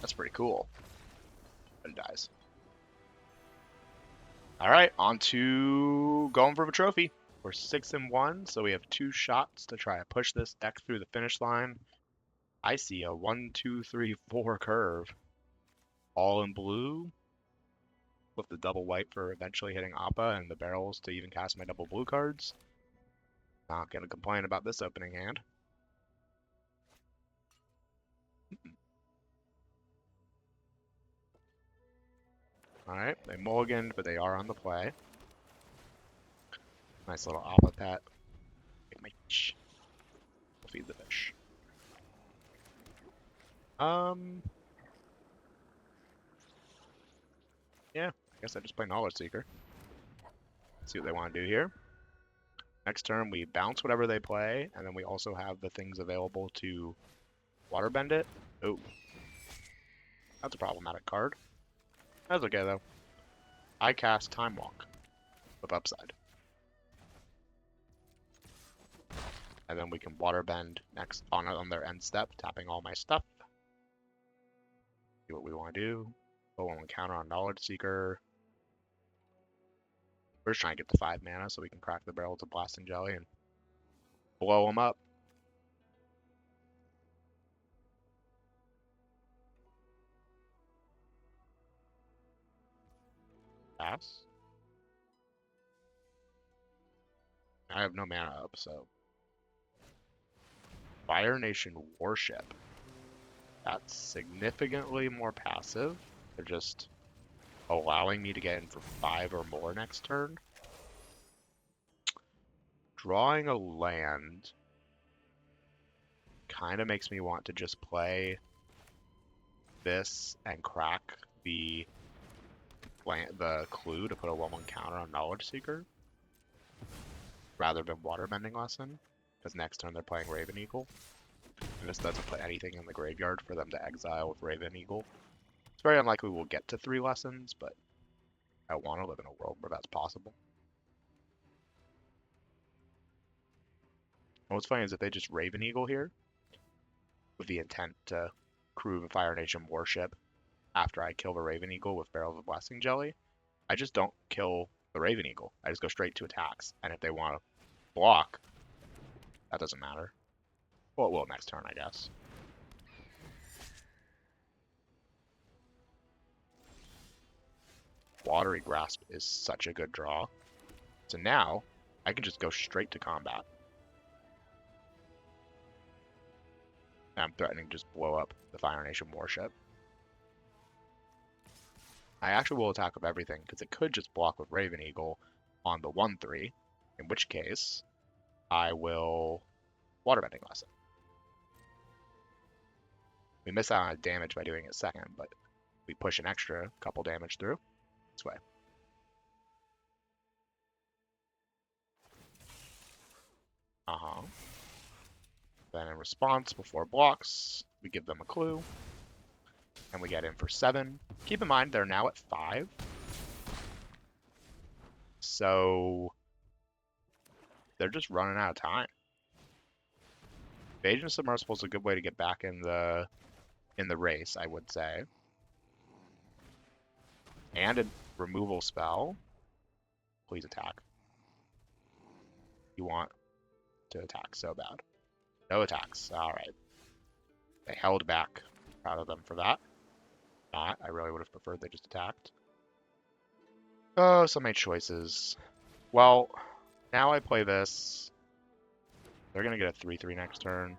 [SPEAKER 1] That's pretty cool. But it dies. Alright, on to going for the trophy. We're 6-1, so we have 2 shots to try to push this deck through the finish line. I see a 1, 2, 3, 4 curve. All in blue. With the double white for eventually hitting Appa and the barrels to even cast my double blue cards. Not gonna complain about this opening hand. Alright, they mulliganed, but they are on the play. Nice little Appa pet. Make my fish. We'll feed the fish. Yeah, I guess I just play Knowledge Seeker. See what they want to do here. Next turn, we bounce whatever they play, and then we also have the things available to waterbend it. Oh. That's a problematic card. That's okay, though. I cast Time Walk with upside. And then we can waterbend next on their end step, tapping all my stuff. See what we want to do. Go on counter on Knowledge Seeker. We're just trying to get the 5 mana so we can crack the Barrels of Blasting Jelly and blow them up. Pass. I have no mana up, so. Fire Nation Warship. That's significantly more passive. They're just allowing me to get in for 5 or more next turn. Drawing a land kind of makes me want to just play this and crack the clue to put a 1/1 counter on Knowledge Seeker rather than Waterbending Lesson, because next turn they're playing Raven Eagle. And this doesn't put anything in the graveyard for them to exile with Raven Eagle. It's very unlikely we'll get to 3 lessons, but I want to live in a world where that's possible. And what's funny is if they just Raven Eagle here, with the intent to crew the Fire Nation Warship after I kill the Raven Eagle with Barrels of Blasting Jelly, I just don't kill the Raven Eagle. I just go straight to attacks. And if they want to block, that doesn't matter. Well, it will next turn, I guess. Watery Grasp is such a good draw. So now, I can just go straight to combat. And I'm threatening to just blow up the Fire Nation Warship. I actually will attack with everything because it could just block with Raven Eagle on the 1/3, in which case I will Waterbending Lesson. We miss out on damage by doing it second, but we push an extra couple damage through this way. Then in response, before blocks, we give them a clue, and we get in for 7. Keep in mind, they're now at 5. So they're just running out of time. Evasion Submersible is a good way to get back in the race, I would say. And a removal spell. Please attack. You want to attack so bad. No attacks. Alright. They held back. Proud of them for that. Not. I really would have preferred they just attacked. Oh, so many choices. Well, now I play this. They're going to get a 3/3 next turn.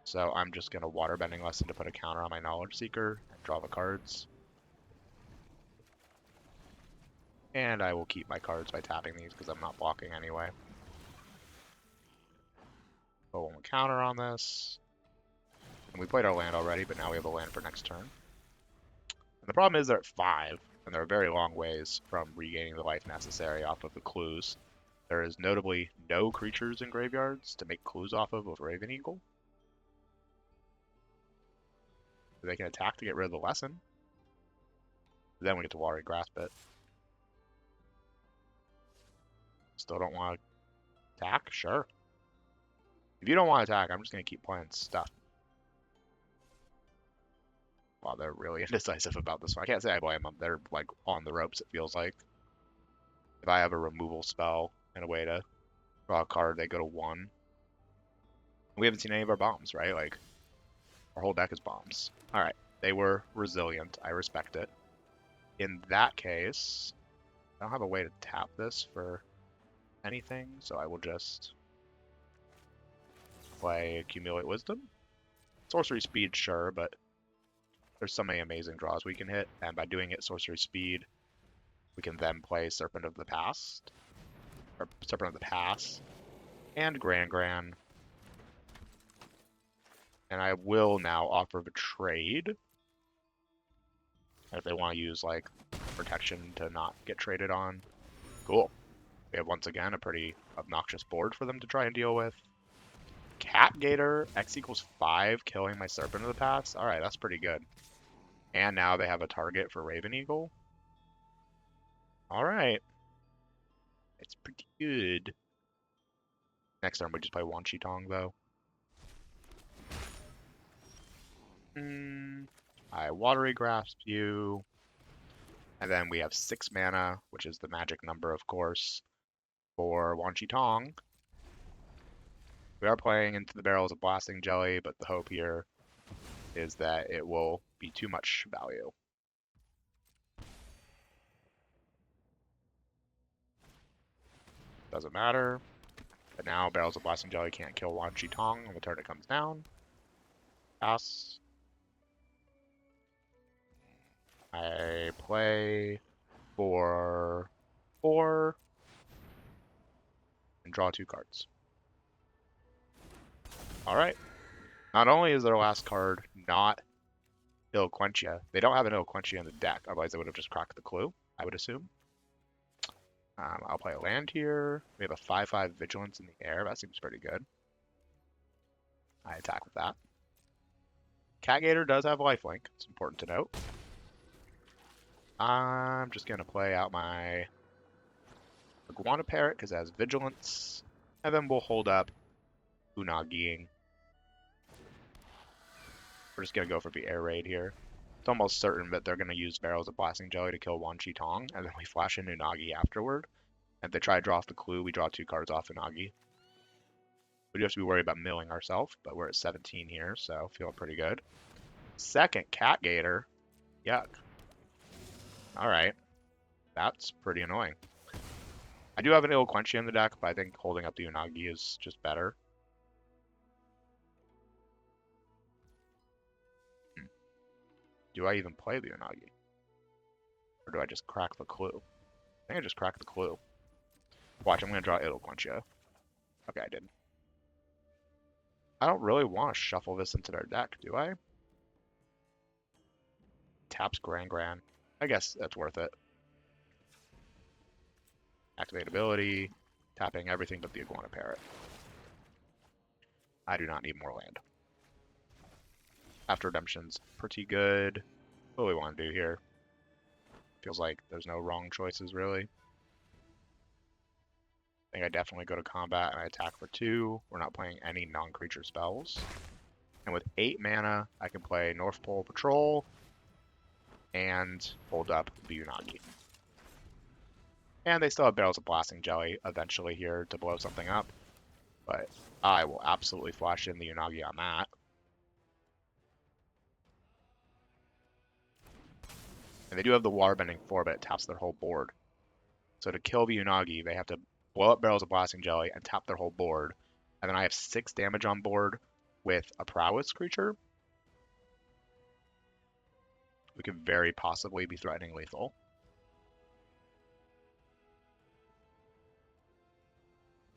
[SPEAKER 1] So I'm just going to Waterbending Lesson to put a counter on my Knowledge Seeker and draw the cards. And I will keep my cards by tapping these because I'm not blocking anyway. Put one counter on this. And we played our land already, but now we have a land for next turn. And the problem is they're at 5, and they're a very long ways from regaining the life necessary off of the clues. There is notably no creatures in graveyards to make clues off of with Raven Eagle. They can attack to get rid of the lesson. Then we get to Watery Grasp it. Still don't want to attack? Sure. If you don't want to attack, I'm just going to keep playing stuff. Wow, they're really indecisive about this one. I can't say I blame them. They're like on the ropes, it feels like. If I have a removal spell and a way to draw a card, they go to 1. We haven't seen any of our bombs, right? Like, our whole deck is bombs. Alright, they were resilient. I respect it. In that case, I don't have a way to tap this for anything, so I will just play Accumulate Wisdom. Sorcery Speed, sure, but there's so many amazing draws we can hit, and by doing it Sorcery Speed, we can then play Serpent of the Past, or Serpent of the Pass, and Gran. And I will now offer a trade. If they want to use, like, protection to not get traded on. Cool. We have, once again, a pretty obnoxious board for them to try and deal with. Cat Gator, X equals 5, killing my Serpent of the Past. Alright, that's pretty good. And now they have a target for Raven Eagle. Alright. It's pretty good. Next turn we just play Wan Chi Tong, though. I Watery Grasp you. And then we have 6 mana, which is the magic number, of course, for Wan Chi Tong. We are playing into the Barrels of Blasting Jelly, but the hope here is that it will be too much value. Doesn't matter. But now Barrels of Blasting Jelly can't kill Wan Chi Tong on the turn it comes down. Pass. I play for 4 and draw 2 cards. Alright. Not only is their last card not Ill-Quenchia, they don't have an Ill-Quenchia in the deck, otherwise they would have just cracked the clue, I would assume. I'll play a land here. We have a 5/5 Vigilance in the air. That seems pretty good. I attack with that. Cat Gator does have lifelink. It's important to note. I'm just going to play out my Iguana Parrot because it has Vigilance. And then we'll hold up Unagiing. We're just going to go for the air raid here. It's almost certain that they're going to use Barrels of Blasting Jelly to kill Wan Chi Tong, and then we flash in Unagi afterward. And if they try to draw off the clue, we draw 2 cards off Unagi. We do have to be worried about milling ourselves, but we're at 17 here, so feeling pretty good. Second Cat Gator. Yuck. Alright. That's pretty annoying. I do have an Ill-Quenchia in the deck, but I think holding up the Unagi is just better. Do I even play the Unagi? Or do I just crack the clue? I think I just cracked the clue. Watch, I'm going to draw Idle Quenchia. Okay, I did. I don't really want to shuffle this into their deck, do I? Taps Gran. I guess that's worth it. Activate ability, tapping everything but the Iguana Parrot. I do not need more land. After Redemption's pretty good. What do we want to do here? Feels like there's no wrong choices, really. I think I definitely go to combat and I attack for 2. We're not playing any non-creature spells. And with 8 mana, I can play North Pole Patrol and hold up the Unagi. And they still have Barrels of Blasting Jelly eventually here to blow something up. But I will absolutely flash in the Unagi on that. And they do have the Waterbending 4, but it taps their whole board. So to kill the Unagi, they have to blow up Barrels of Blasting Jelly and tap their whole board. And then I have 6 damage on board with a Prowess creature. We could very possibly be threatening lethal.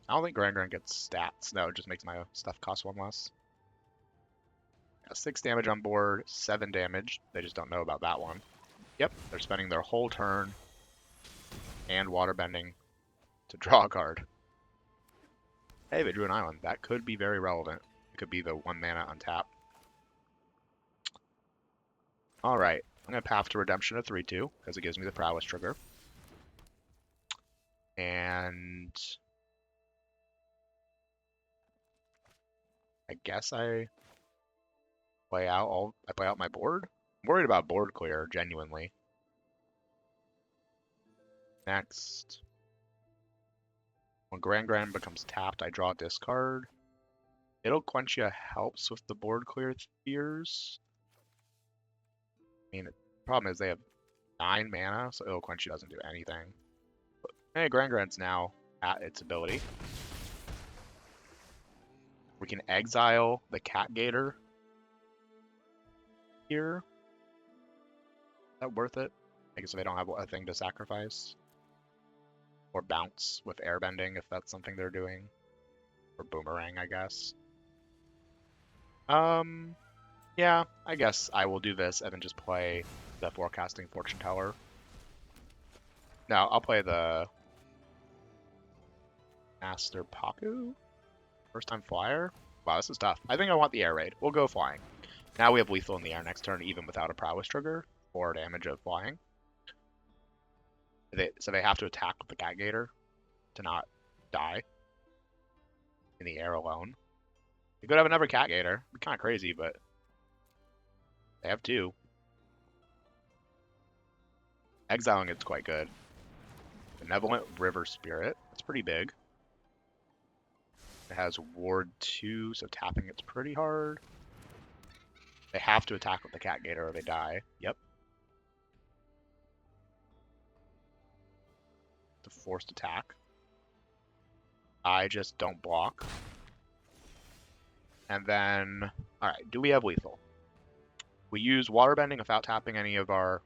[SPEAKER 1] I don't think Gran gets stats. No, it just makes my stuff cost 1 less. Yeah, 6 damage on board, 7 damage. They just don't know about that one. Yep, they're spending their whole turn and waterbending to draw a card. Hey, they drew an island. That could be very relevant. It could be the 1 mana untap. Alright, I'm going to Path to Redemption a 3-2, because it gives me the Prowess trigger. And I guess I play out my board. I'm worried about board clear, genuinely. Next. When Gran becomes tapped, I draw a discard. Idle Quenchia helps with the board clear fears. I mean, the problem is they have 9 mana, so Idle Quenchia doesn't do anything. But, hey, Gran's now at its ability. We can exile the Cat Gator here. Is that worth it? I guess if they don't have a thing to sacrifice. Or bounce with airbending if that's something they're doing. Or boomerang, I guess. Yeah, I guess I will do this and then just play the Forecasting Fortune Teller. No, I'll play the Master Paku? First time flyer? Wow, this is tough. I think I want the air raid. We'll go flying. Now we have lethal in the air next turn, even without a prowess trigger. 4 damage of flying. So they have to attack with the Cat Gator to not die in the air alone. They could have another Cat Gator. It'd be kind of crazy, but they have 2. Exiling it's quite good. Benevolent River Spirit. That's pretty big. It has Ward 2, so tapping it's pretty hard. They have to attack with the Cat Gator or they die. Yep. The forced attack. I just don't block. And then, alright, do we have lethal? We use waterbending without tapping any of our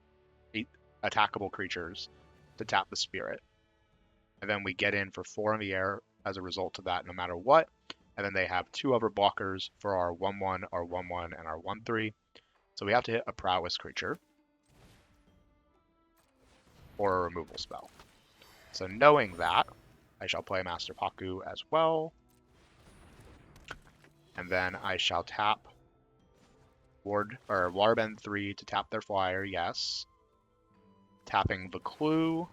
[SPEAKER 1] attackable creatures to tap the spirit. And then we get in for 4 in the air as a result of that no matter what. And then they have 2 other blockers for our 1-1, our 1-1, and our 1-3. So we have to hit a prowess creature. Or a removal spell. So knowing that, I shall play Master Paku as well. And then I shall tap Waterbend 3 to tap their flyer, yes. Tapping the clue.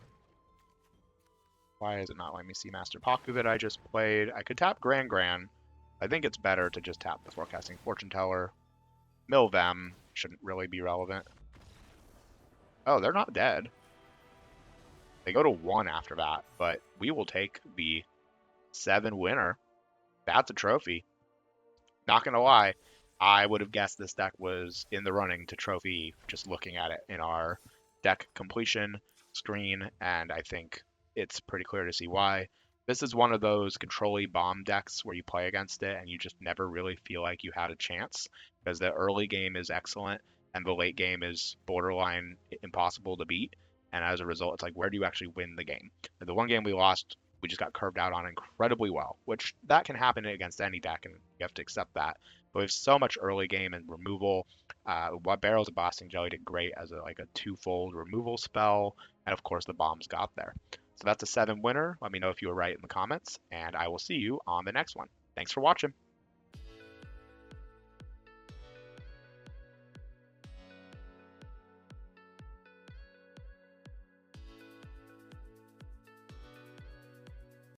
[SPEAKER 1] Why is it not letting me see Master Paku that I just played? I could tap Gran. I think it's better to just tap the Forecasting Fortune Teller. Mill them. Shouldn't really be relevant. Oh, they're not dead. They go to 1 after that, but we will take the 7 winner. That's a trophy. Not gonna lie, I would have guessed this deck was in the running to trophy just looking at it in our deck completion screen, and I think it's pretty clear to see why. This is one of those control-y bomb decks where you play against it and you just never really feel like you had a chance, because the early game is excellent and the late game is borderline impossible to beat. And as a result, it's like, where do you actually win the game? And the one game we lost, we just got curved out on incredibly well, which that can happen against any deck, and you have to accept that. But we have so much early game and removal. What Barrels of Boston Jelly did great as like a twofold removal spell, and of course the bombs got there. So that's a 7 winner. Let me know if you were right in the comments, and I will see you on the next one. Thanks for watching.